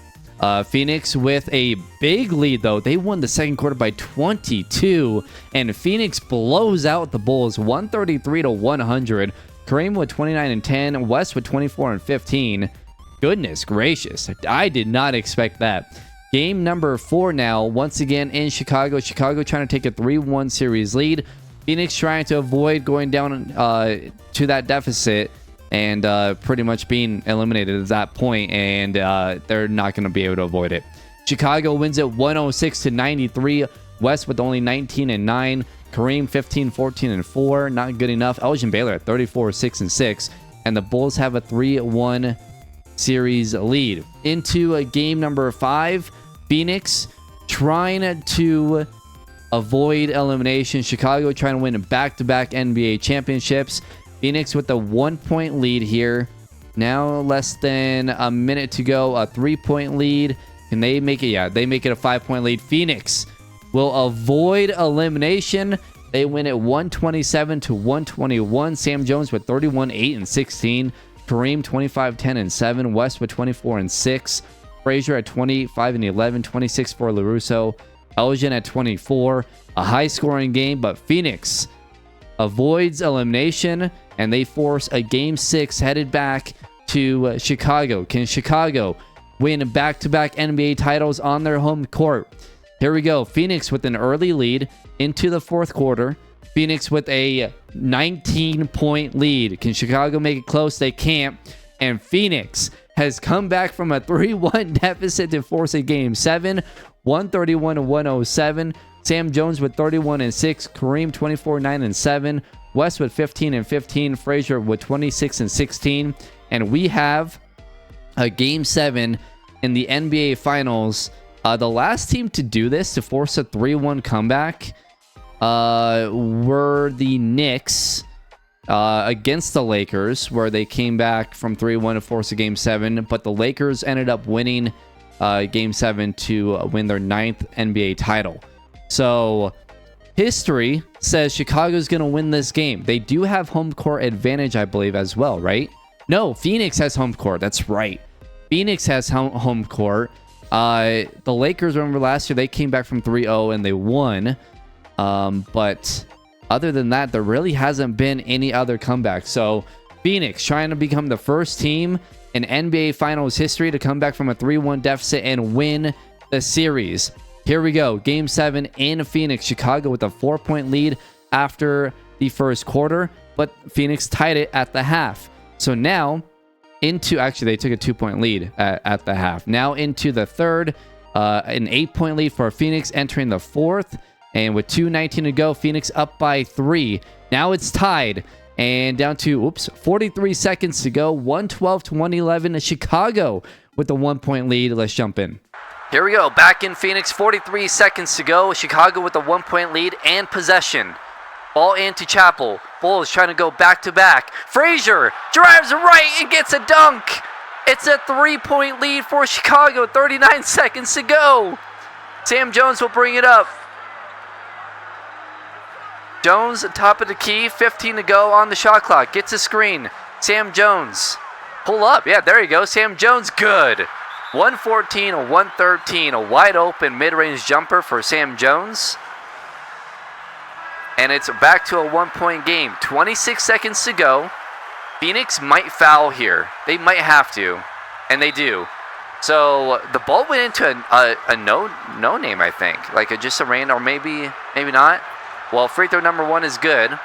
Phoenix with a big lead, though. They won the second quarter by 22, and Phoenix blows out the Bulls 133 to 100. Kareem with 29 and 10, West with 24 and 15. Goodness gracious, I did not expect that. Game number 4 now, once again in Chicago. Chicago trying to take a 3-1 series lead. Phoenix trying to avoid going down to that deficit and pretty much being eliminated at that point, and they're not going to be able to avoid it. Chicago wins it 106 to 93. West with only 19 and 9. Kareem 15, 14 and 4. Not good enough. Elgin Baylor at 34, 6 and 6. And the Bulls have a 3-1 series lead. Into game number 5. Phoenix trying to avoid elimination. Chicago trying to win back-to-back NBA championships. Phoenix with a 1-point lead here. Now less than a minute to go. A 3-point lead. Can they make it? Yeah, they make it a 5-point lead. Phoenix will avoid elimination. They win it 127 to 121. Sam Jones with 31, 8 and 16. Kareem 25, 10 and 7. West with 24 and 6. Frazier at 25 and 11, 26 for LaRusso. Elgin at 24. A high-scoring game, but Phoenix avoids elimination, and they force a Game 6 headed back to Chicago. Can Chicago win back-to-back NBA titles on their home court? Here we go. Phoenix with an early lead into the fourth quarter. Phoenix with a 19-point lead. Can Chicago make it close? They can't. And Phoenix has come back from a 3-1 deficit to force a Game 7, 131 to 107. Sam Jones with 31 and 6, Kareem 24, 9 and 7, West with 15 and 15, Frazier with 26 and 16, and we have a Game 7 in the NBA Finals. The last team to do this, to force a 3-1 comeback, were the Knicks. Against the Lakers, where they came back from 3-1 to force a Game 7, but the Lakers ended up winning Game 7 to win their 9th NBA title. So history says Chicago's going to win this game. They do have home court advantage, I believe, as well, right? No, Phoenix has home court. That's right. Phoenix has home court. The Lakers, remember last year, they came back from 3-0 and they won. But other than that, there really hasn't been any other comeback. So Phoenix trying to become the first team in NBA Finals history to come back from a 3-1 deficit and win the series. Here we go. Game 7 in Phoenix. Chicago with a 4-point lead after the first quarter, but Phoenix tied it at the half. So now actually they took a 2-point lead at the half. Now into the third, an 8-point lead for Phoenix entering the fourth. And with 2:19 to go, Phoenix up by 3. Now it's tied and down to 43 seconds to go. 112 to 111. Chicago with the 1-point lead. Let's jump in. Here we go. Back in Phoenix. 43 seconds to go. Chicago with a 1-point lead and possession. Ball into Chapel. Bulls trying to go back to back. Frazier drives right and gets a dunk. It's a 3-point lead for Chicago. 39 seconds to go. Sam Jones will bring it up. Jones, top of the key, 15 to go on the shot clock. Gets a screen. Sam Jones. Pull up. Yeah, there you go. Sam Jones, good. 114, a 113, a wide open mid-range jumper for Sam Jones. And it's back to a 1-point game. 26 seconds to go. Phoenix might foul here. They might have to. And they do. So the ball went into a no name, I think. Like just a rain, or maybe not. Well, free throw number 1 is good.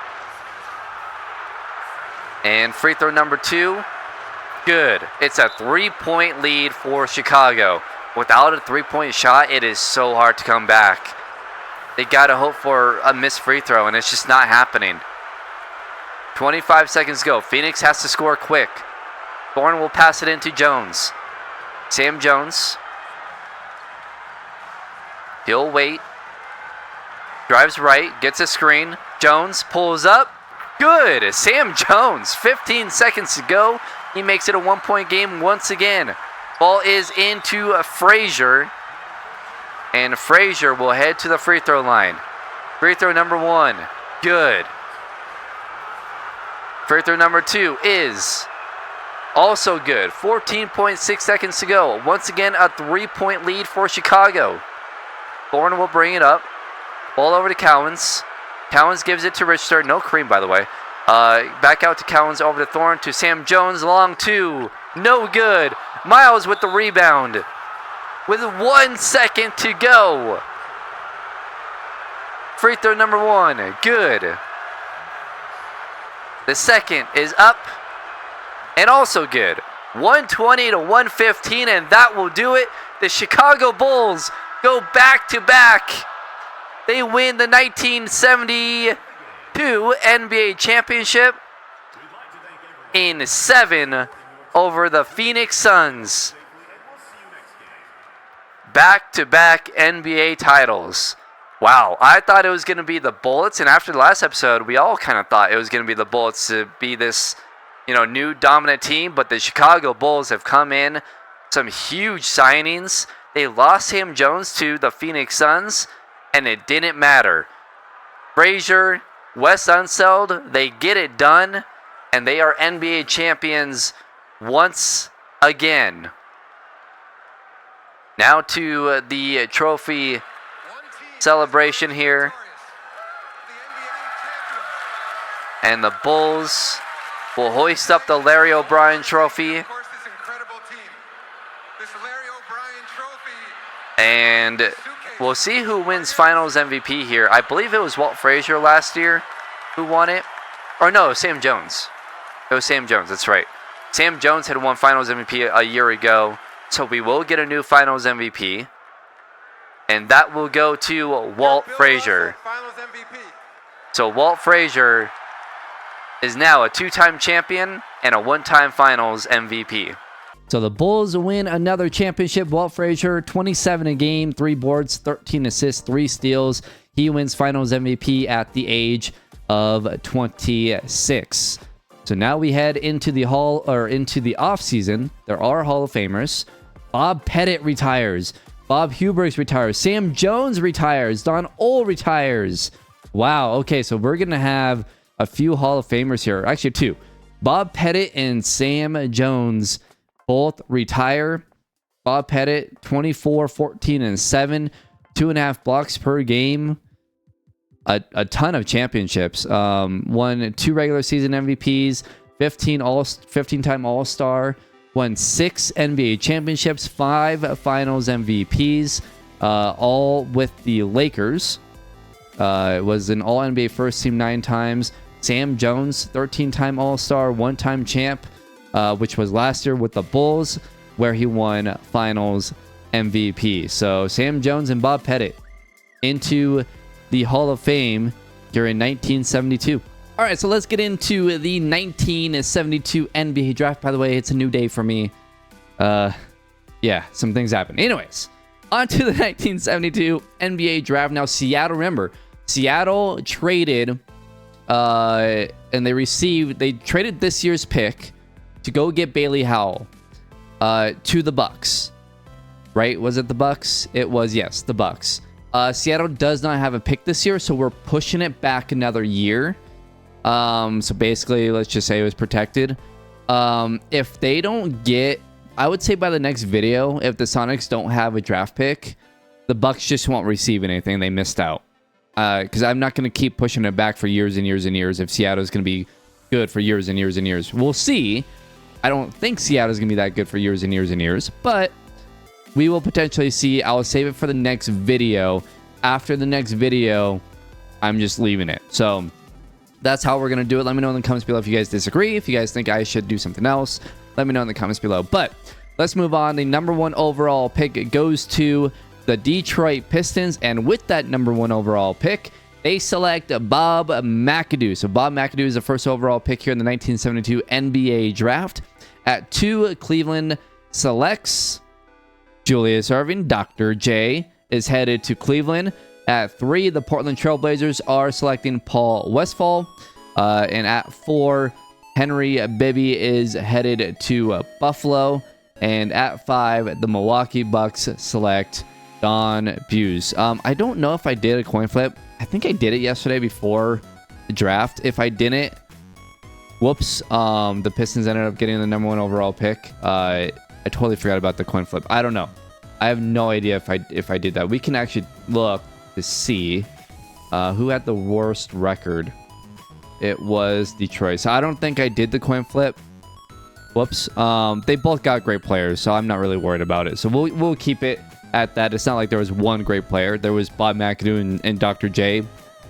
And free throw number 2, good. It's a 3-point lead for Chicago. Without a 3-point shot, it is so hard to come back. They got to hope for a missed free throw, and it's just not happening. 25 seconds to go. Phoenix has to score quick. Thorne will pass it into Jones. Sam Jones. He'll wait. Drives right, gets a screen. Jones pulls up. Good. Sam Jones. 15 seconds to go. He makes it a 1-point game once again. Ball is into Frazier. And Frazier will head to the free throw line. Free throw number 1. Good. Free throw number 2 is also good. 14.6 seconds to go. Once again, a 3-point lead for Chicago. Thorne will bring it up. Ball over to Cowens. Cowens gives it to Richter. No Kareem, by the way. Back out to Cowens, over to Thorne, to Sam Jones. Long 2. No good. Miles with the rebound. With 1 second to go. Free throw number 1. Good. The second is up. And also good. 120 to 115, and that will do it. The Chicago Bulls go back to back. They win the 1972 NBA Championship in 7 over the Phoenix Suns. Back-to-back NBA titles. Wow, I thought it was going to be the Bullets, and after the last episode, we all kind of thought it was going to be the Bullets to be this, new dominant team, but the Chicago Bulls have come in. Some huge signings. They lost Sam Jones to the Phoenix Suns, and it didn't matter. Frazier, Wes Unseld, they get it done, and they are NBA champions once again. Now to the trophy celebration here. And the Bulls will hoist up the Larry O'Brien trophy. And we'll see who wins Finals MVP here. I believe it was Walt Frazier last year who won it. Or no, Sam Jones. It was Sam Jones, that's right. Sam Jones had won Finals MVP a year ago. So we will get a new Finals MVP. And that will go to Walt Frazier. So Walt Frazier is now a 2-time champion and a 1-time Finals MVP. So the Bulls win another championship. Walt Frazier, 27 a game, 3 boards, 13 assists, 3 steals. He wins Finals MVP at the age of 26. So now we head into the off season. There are Hall of Famers. Bob Pettit retires. Bob Hubergs retires. Sam Jones retires. Don Ohl retires. Wow. Okay, so we're going to have a few Hall of Famers here. Actually, two. Bob Pettit and Sam Jones both retire. Bob Pettit, 24, 14, and 7. 2.5 blocks per game. A ton of championships. Won 2 regular season MVPs. 15-time All-Star. Won 6 NBA championships. 5 finals MVPs. All with the Lakers. Was an All-NBA first team 9 times. Sam Jones, 13-time All-Star, 1-time champ, which was last year with the Bulls, where he won finals MVP. So Sam Jones and Bob Pettit into the Hall of Fame during 1972. All right, so let's get into the 1972 NBA draft. By the way, it's a new day for me. Yeah, some things happened. Anyways, on to the 1972 NBA draft. Now, Seattle, remember, Seattle traded, and they traded this year's pick to go get Bailey Howell to the Bucks. Right? Was it the Bucks? It was, yes, the Bucks. Seattle does not have a pick this year, so we're pushing it back another year. So basically, let's just say it was protected. If they don't get, I would say by the next video, if the Sonics don't have a draft pick, the Bucks just won't receive anything. They missed out. Because I'm not going to keep pushing it back for years and years and years if Seattle's going to be good for years and years and years. We'll see. I don't think Seattle's going to be that good for years and years and years, but we will potentially see. I'll save it for the next video. After the next video, I'm just leaving it. So that's how we're going to do it. Let me know in the comments below if you guys disagree. If you guys think I should do something else, let me know in the comments below. But let's move on. The number 1 overall pick goes to the Detroit Pistons, and with that number 1 overall pick, they select Bob McAdoo. So Bob McAdoo is the first overall pick here in the 1972 NBA draft. At 2, Cleveland selects Julius Erving. Dr. J is headed to Cleveland. At 3, the Portland Trailblazers are selecting Paul Westphal. And at 4, Henry Bibby is headed to Buffalo. And at 5, the Milwaukee Bucks select Don Buse. I don't know if I did a coin flip. I think I did it yesterday before the draft. If I didn't, whoops. The Pistons ended up getting the number 1 overall pick. I totally forgot about the coin flip. I don't know. I have no idea if I did that. We can actually look to see who had the worst record. It was Detroit. So I don't think I did the coin flip. Whoops. They both got great players, so I'm not really worried about it. So we'll keep it at that. It's not like there was one great player. There was Bob McAdoo and Dr. J.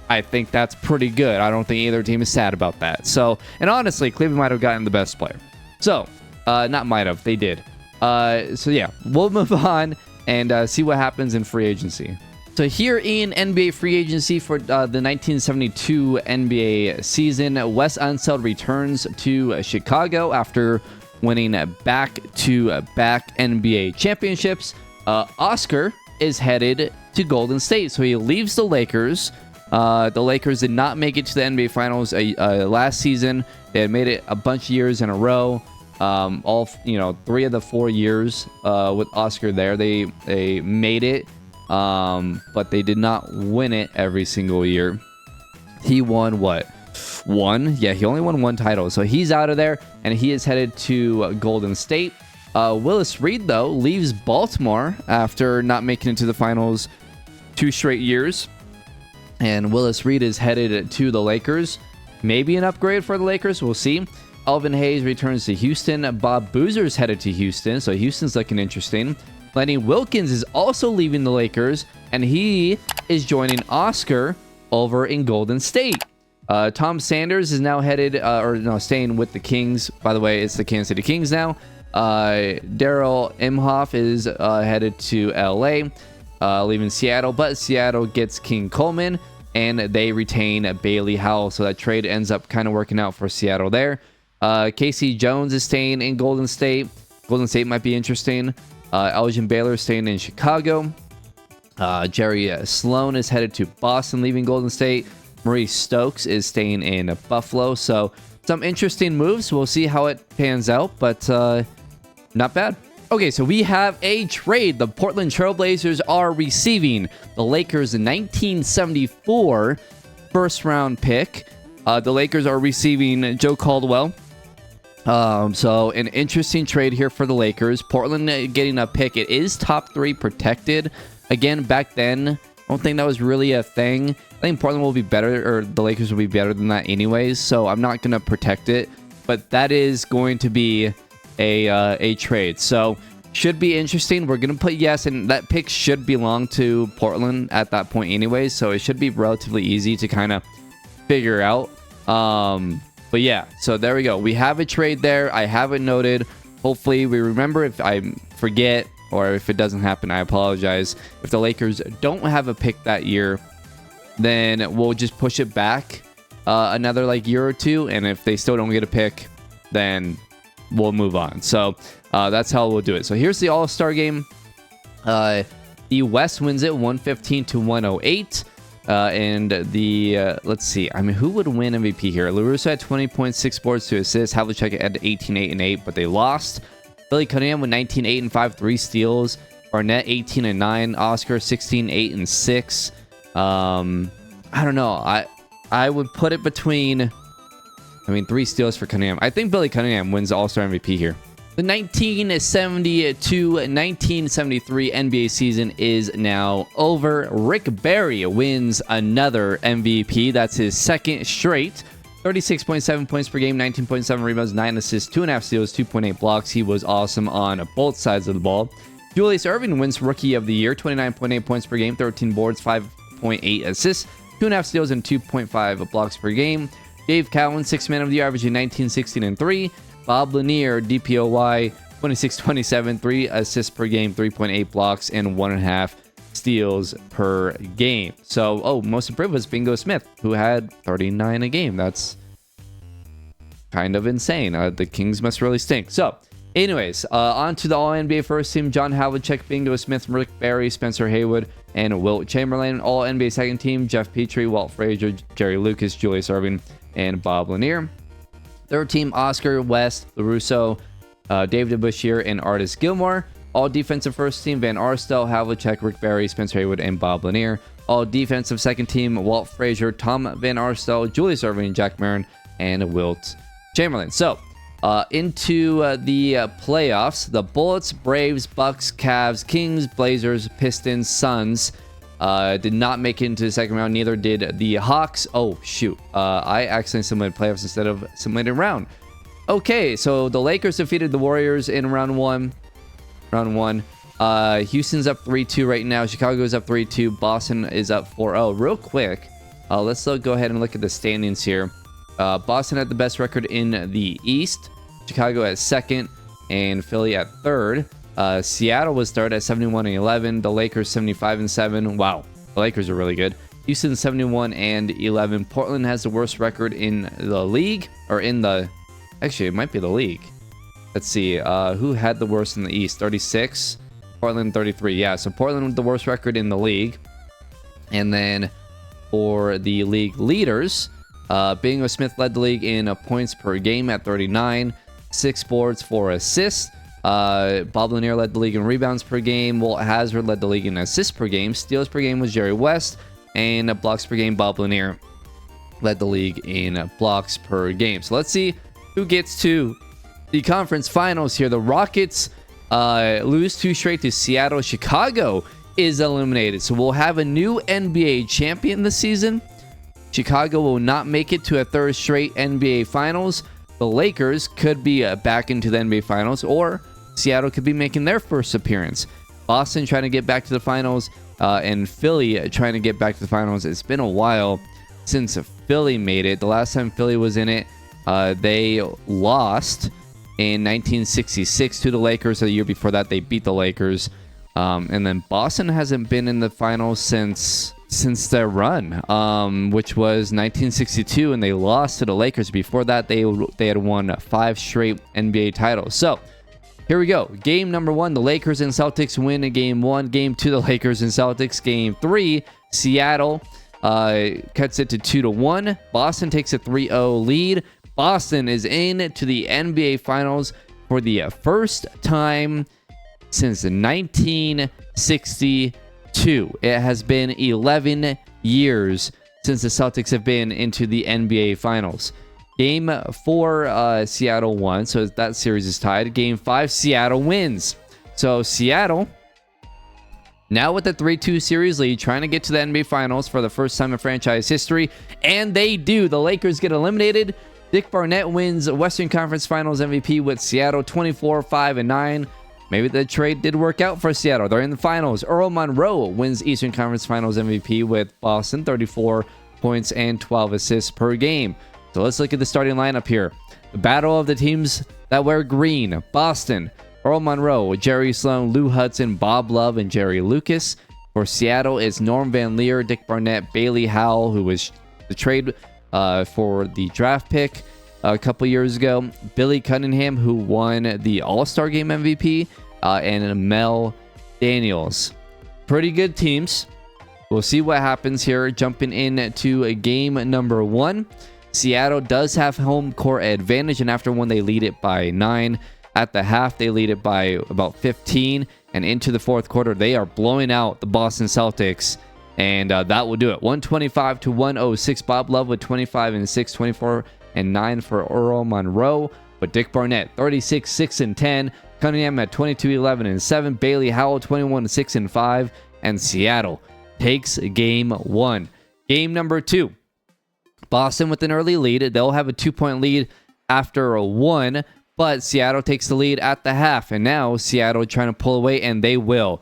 I think that's pretty good. I don't think either team is sad about that. So, and honestly, Cleveland might have gotten the best player. So, not might have. They did. So yeah, we'll move on and see what happens in free agency. So here in NBA free agency for the 1972 NBA season, Wes Unseld returns to Chicago after winning back-to-back NBA championships. Oscar is headed to Golden State, so he leaves the Lakers. The Lakers did not make it to the NBA Finals last season. They had made it a bunch of years in a row. All 3 of the 4 years with Oscar there, they made it, but they did not win it every single year. He won what? One? Yeah, he only won 1 title, so he's out of there, and he is headed to Golden State. Willis Reed, though, leaves Baltimore after not making it to the finals 2 straight years. And Willis Reed is headed to the Lakers. Maybe an upgrade for the Lakers. We'll see. Elvin Hayes returns to Houston. Bob Boozer's headed to Houston, so Houston's looking interesting. Lenny Wilkins is also leaving the Lakers, and he is joining Oscar over in Golden State. Tom Sanders is now headed, staying with the Kings. By the way, it's the Kansas City Kings now. Daryl Imhoff is headed to LA, leaving Seattle, but Seattle gets King Coleman, and they retain Bailey Howell, so that trade ends up kind of working out for Seattle there. Casey Jones is staying in Golden State. Golden State might be interesting. Elgin Baylor is staying in Chicago. Jerry Sloan is headed to Boston, leaving Golden State. Maurice Stokes is staying in Buffalo. So some interesting moves. We'll see how it pans out, but not bad. Okay, so we have a trade. The Portland Trailblazers are receiving the Lakers' 1974 first round pick. The Lakers are receiving Joe Caldwell. So an interesting trade here for the Lakers. Portland getting a pick. It is top 3 protected. Again, back then, I don't think that was really a thing. I think Portland will be better, or the Lakers will be better than that anyways. So I'm not going to protect it. But that is going to be a trade. So should be interesting. We're going to put yes, and that pick should belong to Portland at that point anyways. So it should be relatively easy to kind of figure out. But yeah, so there we go. We have a trade there. I have it noted. Hopefully we remember. If I forget or if it doesn't happen, I apologize. If the Lakers don't have a pick that year, then we'll just push it back another like year or two. And if they still don't get a pick, then we'll move on. So that's how we'll do it. So here's the All-Star game. The West wins it 115-108. And the let's see. I mean, who would win MVP here? LaRusso had 20.6 boards to assist. Havlicek had 18, 8, and 8, but they lost. Billy Cunningham with 19, 8, and 5, 3 steals. Barnett 18 and 9. Oscar 16, 8, and 6. I don't know. I would put it between. I mean, 3 steals for Cunningham. I think Billy Cunningham wins All-Star MVP here. The 1972-1973 NBA season is now over. Rick Barry wins another MVP. That's his second straight. 36.7 points per game, 19.7 rebounds, 9 assists, 2.5 steals, 2.8 blocks. He was awesome on both sides of the ball. Julius Erving wins Rookie of the Year. 29.8 points per game, 13 boards, 5.8 assists, 2.5 steals, and 2.5 blocks per game. Dave Cowan, 6th Man of the Year, averaging 19, 16, and 3. Bob Lanier, DPOY, 26-27, 3 assists per game, 3.8 blocks, and 1.5 steals per game. So, most improved was Bingo Smith, who had 39 a game. That's kind of insane. The Kings must really stink. So, anyways, on to the All-NBA First Team. John Havlicek, Bingo Smith, Rick Barry, Spencer Haywood, and Wilt Chamberlain. All-NBA Second Team, Jeff Petrie, Walt Frazier, Jerry Lucas, Julius Erving, and Bob Lanier. Third team, Oscar West, LaRusso, David DeBusschere, and Artis Gilmore. All defensive first team, Van Arstel, Havlicek, Rick Barry, Spencer Haywood, and Bob Lanier. All defensive second team, Walt Frazier, Tom Van Arstel, Julius Erving, Jack Marin, and Wilt Chamberlain. So, into the playoffs, the Bullets, Braves, Bucks, Cavs, Kings, Blazers, Pistons, Suns did not make it into the second round. Neither did the Hawks. Oh, shoot. I accidentally submitted playoffs instead of submitted round. Okay, so the Lakers defeated the Warriors in round one. Houston's up 3-2 right now. Chicago's up 3-2. Boston is up 4-0. Real quick, let's go ahead and look at the standings here. Boston had the best record in the East. Chicago at second, and Philly at third. Seattle was third at 71-11. The Lakers 75-7. Wow, the Lakers are really good. Houston 71-11. Portland has the worst record in the league, or in the. Actually, it might be the league. Let's see. Who had the worst in the East? 36. Portland 33. Yeah, so Portland with the worst record in the league. And then for the league leaders, Bingo Smith led the league in points per game at 39. 6 boards, 4 assists. Bob Lanier led the league in rebounds per game. Walt Hazard led the league in assists per game. Steals per game was Jerry West. And blocks per game, Bob Lanier led the league in blocks per game. So let's see who gets to the conference finals here. The Rockets lose 2 straight to Seattle. Chicago is eliminated. So we'll have a new NBA champion this season. Chicago will not make it to a 3rd straight NBA finals. The Lakers could be back into the NBA finals, or Seattle could be making their first appearance. Boston trying to get back to the finals, and Philly trying to get back to the finals. It's been a while since Philly made it. The last time Philly was in it, they lost in 1966 to the Lakers. The year before that, they beat the Lakers. And then Boston hasn't been in the finals since their run, which was 1962, and they lost to the Lakers. Before that, they had won 5 straight NBA titles. So here we go. Game number 1, the Lakers and Celtics win in game 1. Game 2, the Lakers and Celtics. Game 3, Seattle cuts it to 2-1. Boston takes a 3-0 lead. Boston is in to the NBA Finals for the first time since 1962. It has been 11 years since the Celtics have been into the NBA Finals. Game 4, Seattle won, so that series is tied. Game 5, Seattle wins. So Seattle, now with the 3-2 series lead, trying to get to the NBA Finals for the first time in franchise history. And they do. The Lakers get eliminated. Dick Barnett wins Western Conference Finals MVP with Seattle 24-5-9. Maybe the trade did work out for Seattle. They're in the finals. Earl Monroe wins Eastern Conference Finals MVP with Boston, 34 points and 12 assists per game. So let's look at the starting lineup here. The battle of the teams that wear green. Boston, Earl Monroe, Jerry Sloan, Lou Hudson, Bob Love, and Jerry Lucas. For Seattle, it's Norm Van Leer, Dick Barnett, Bailey Howell, who was the trade for the draft pick a couple years ago. Billy Cunningham, who won the All-Star Game MVP, and Mel Daniels. Pretty good teams. We'll see what happens here. Jumping into game number 1. Seattle does have home court advantage, and after one, they lead it by 9. At the half, they lead it by about 15, and into the fourth quarter, they are blowing out the Boston Celtics, and that will do it. 125-106. Bob Love with 25 and 6, 24 and 9 for Earl Monroe. But Dick Barnett, 36, 6 and 10. Cunningham at 22, 11 and 7. Bailey Howell, 21, 6 and 5. And Seattle takes game 1. Game number 2. Boston with an early lead. They'll have a 2-point lead after a 1, but Seattle takes the lead at the half. And now Seattle trying to pull away, and they will.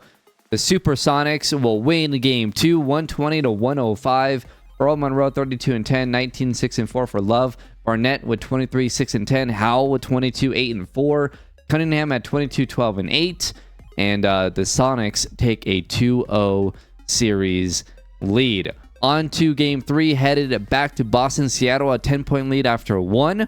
The Supersonics will win game 2, 120-105. Earl Monroe, 32 and 10, 19, 6 and 4 for Love. Barnett with 23, 6 and 10. Howell with 22, 8 and 4. Cunningham at 22, 12 and 8. And the Sonics take a 2-0 series lead. On to game 3, headed back to Boston. Seattle, a 10-point lead after 1.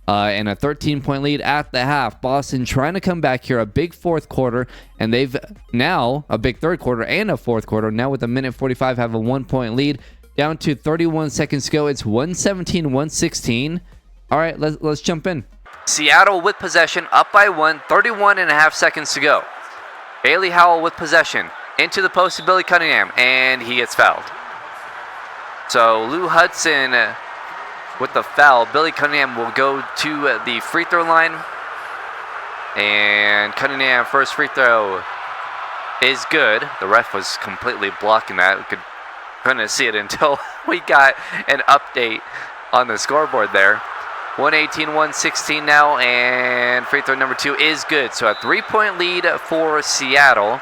And a 13-point lead at the half. Boston trying to come back here. A big fourth quarter. And they've now a big third quarter and a fourth quarter. Now with a minute 45 have a 1-point lead. Down to 31 seconds to go. It's 117-116. All right, let's jump in. Seattle with possession, up by 1, 31 and a half seconds to go. Bailey Howell with possession. Into the post to Billy Cunningham, and he gets fouled. So Lou Hudson with the foul. Billy Cunningham will go to the free throw line. And Cunningham first free throw is good. The ref was completely blocking that. We couldn't see it until we got an update on the scoreboard there. 118-116 now, and free throw number 2 is good. So a 3-point lead for Seattle.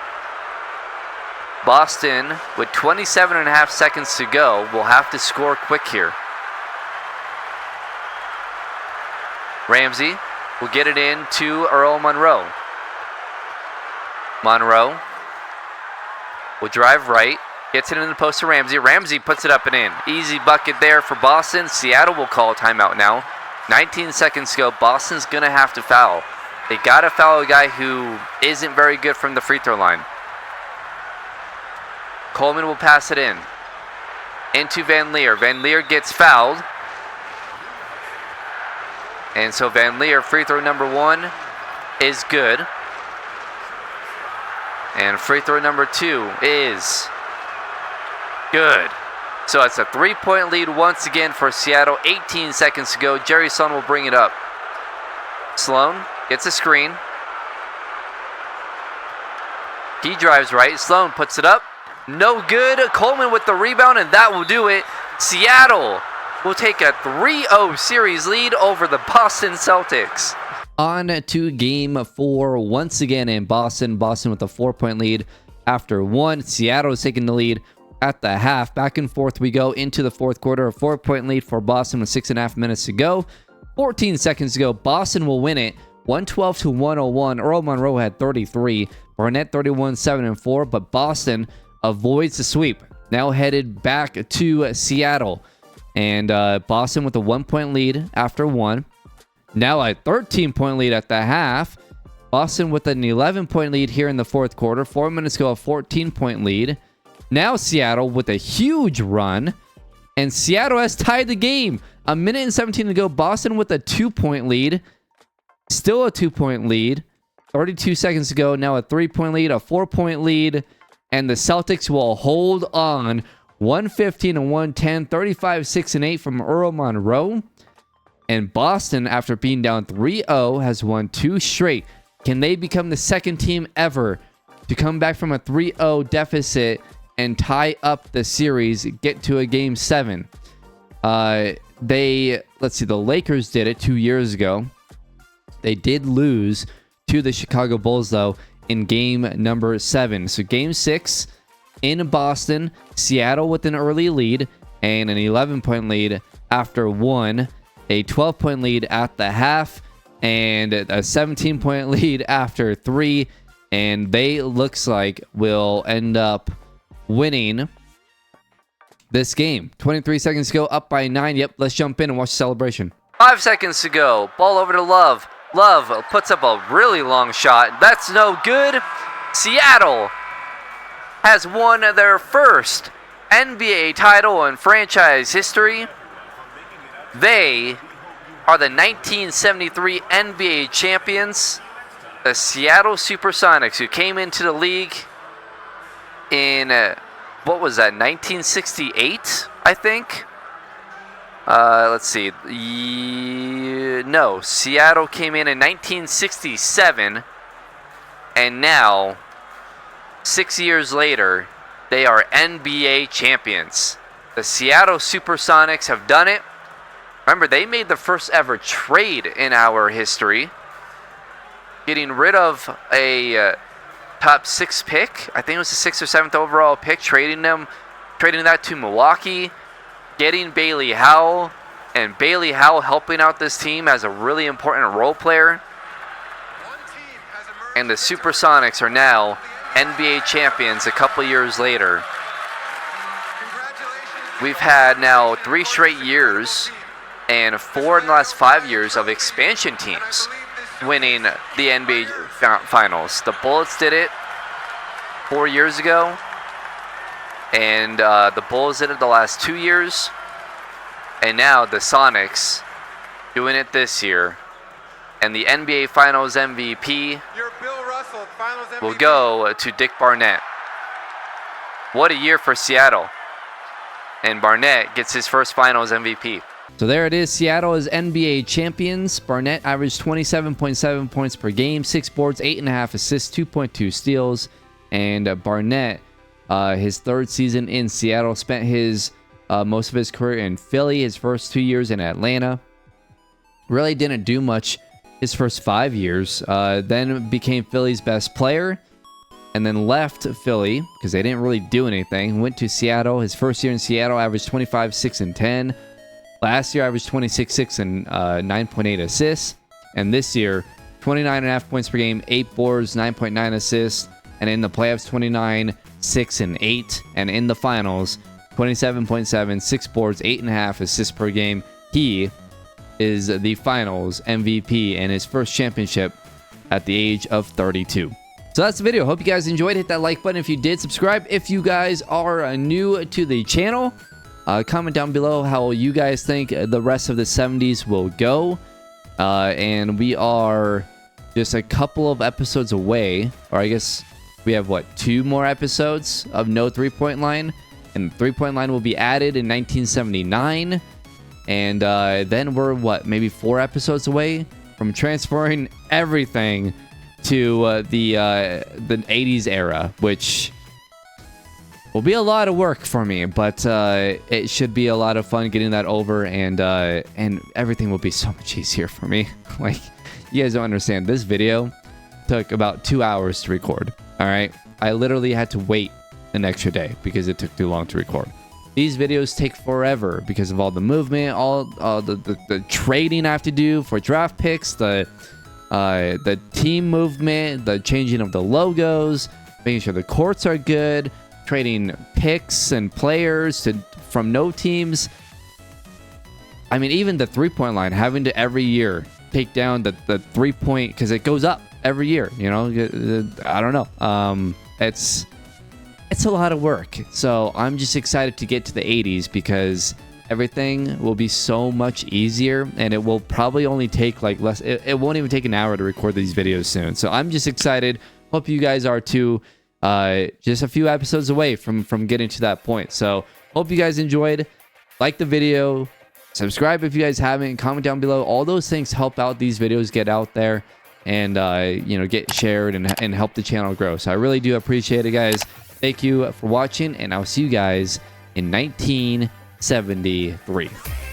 Boston, with 27 and a half seconds to go, will have to score quick here. Ramsey will get it in to Earl Monroe. Monroe will drive right, gets it in the post to Ramsey. Ramsey puts it up and in. Easy bucket there for Boston. Seattle will call a timeout now. 19 seconds to go. Boston's going to have to foul. They got to foul a guy who isn't very good from the free throw line. Coleman will pass it in. Into Van Leer. Van Leer gets fouled. And so Van Leer, free throw number 1 is good. And free throw number 2 is good. So it's a 3-point lead once again for Seattle. 18 seconds to go. Jerry Sloan will bring it up. Sloan gets a screen. He drives right. Sloan puts it up. No good. Coleman with the rebound, and that will do it. Seattle will take a 3-0 series lead over the Boston Celtics. On to game 4 once again in Boston. Boston with a 4-point lead after 1. Seattle is taking the lead at the half. Back and forth we go into the fourth quarter. A 4-point lead for Boston with 6.5 minutes to go. 14 seconds to go. Boston will win it. 112-101. Earl Monroe had 33. Barnett 31, 7 and 4. But Boston avoids the sweep. Now headed back to Seattle. And Boston with a 1-point lead after 1. Now a 13-point lead at the half. Boston with an 11-point lead here in the fourth quarter. 4 minutes to go, a 14-point lead. Now Seattle with a huge run. And Seattle has tied the game. A minute and 17 to go. Boston with a 2-point lead. Still a 2-point lead. 32 seconds to go. Now a 3-point lead, a 4-point lead. And the Celtics will hold on 115 and 110, 35, 6 and 8 from Earl Monroe. And Boston, after being down 3-0, has won 2 straight. Can they become the second team ever to come back from a 3-0 deficit and tie up the series, get to a game 7? Let's see, the Lakers did it 2 years ago. They did lose to the Chicago Bulls, though, in game number 7. So game 6 in Boston, Seattle with an early lead and an 11-point lead after 1, a 12-point lead at the half, and a 17-point lead after 3. And they, looks like, will end up winning this game. 23 seconds to go, up by 9. Yep, let's jump in and watch the celebration. 5 seconds to go. Ball over to Love. Love puts up a really long shot. That's no good. Seattle has won their first NBA title in franchise history. They are the 1973 NBA champions, the Seattle Supersonics, who came into the league in, what was that, 1968, I think? Let's see. No, Seattle came in 1967, and now, 6 years later, they are NBA champions. The Seattle Supersonics have done it. Remember, they made the first ever trade in our history, getting rid of a top 6 pick. I think it was the 6th or 7th overall pick, trading that to Milwaukee, getting Bailey Howell, and Bailey Howell helping out this team as a really important role player. And the Supersonics are now NBA champions a couple years later. We've had now 3 straight years and 4 in the last 5 years of expansion teams winning the NBA Finals. The Bullets did it 4 years ago, and the Bulls did it the last 2 years, and now the Sonics doing it this year. And the NBA Finals MVP will go to Dick Barnett. What a year for Seattle. And Barnett gets his first Finals MVP. So there it is. Seattle is NBA champions. Barnett averaged 27.7 points per game, 6 boards, 8.5 assists, 2.2 steals. And Barnett, his 3rd season in Seattle, spent his most of his career in Philly, his first 2 years in Atlanta. Really didn't do much his first 5 years. Then became Philly's best player. And then left Philly because they didn't really do anything. Went to Seattle. His first year in Seattle averaged 25, 6, and 10. Last year averaged 26, 6, and 9.8 assists. And this year, 29.5 points per game, 8 boards, 9.9 assists. And in the playoffs, 29, 6, and 8. And in the finals, 27.7, 6 boards, 8.5 assists per game. He is the finals MVP and his first championship at the age of 32. So that's the video. Hope you guys enjoyed. Hit that like button if you did. Subscribe if you guys are new to the channel. Comment down below how you guys think the rest of the 70s will go. And we are just a couple of episodes away. Or I guess we have, what, 2 more episodes of no three-point line. And the three-point line will be added in 1979. And then we're, what, maybe 4 episodes away from transferring everything to the 80s era, which will be a lot of work for me, but it should be a lot of fun getting that over, and everything will be so much easier for me. Like, you guys don't understand. This video took about 2 hours to record. All right, I literally had to wait an extra day because it took too long to record. These videos take forever because of all the movement, all the trading I have to do for draft picks, the team movement, the changing of the logos, making sure the courts are good, trading picks and players from no teams. I mean, even the three-point line, having to every year take down the three-point because it goes up every year. You know, I don't know. It's a lot of work. So I'm just excited to get to the 80s because everything will be so much easier, and it will probably only take like less. It won't even take an hour to record these videos soon. So I'm just excited. Hope you guys are too. Just a few episodes away from getting to that point. So Hope you guys enjoyed. Like the video, subscribe if you guys haven't, comment down below. All those things help out these videos get out there and you know, get shared and help the channel grow. So I really do appreciate it, guys. Thank you for watching, and I'll see you guys in 1973.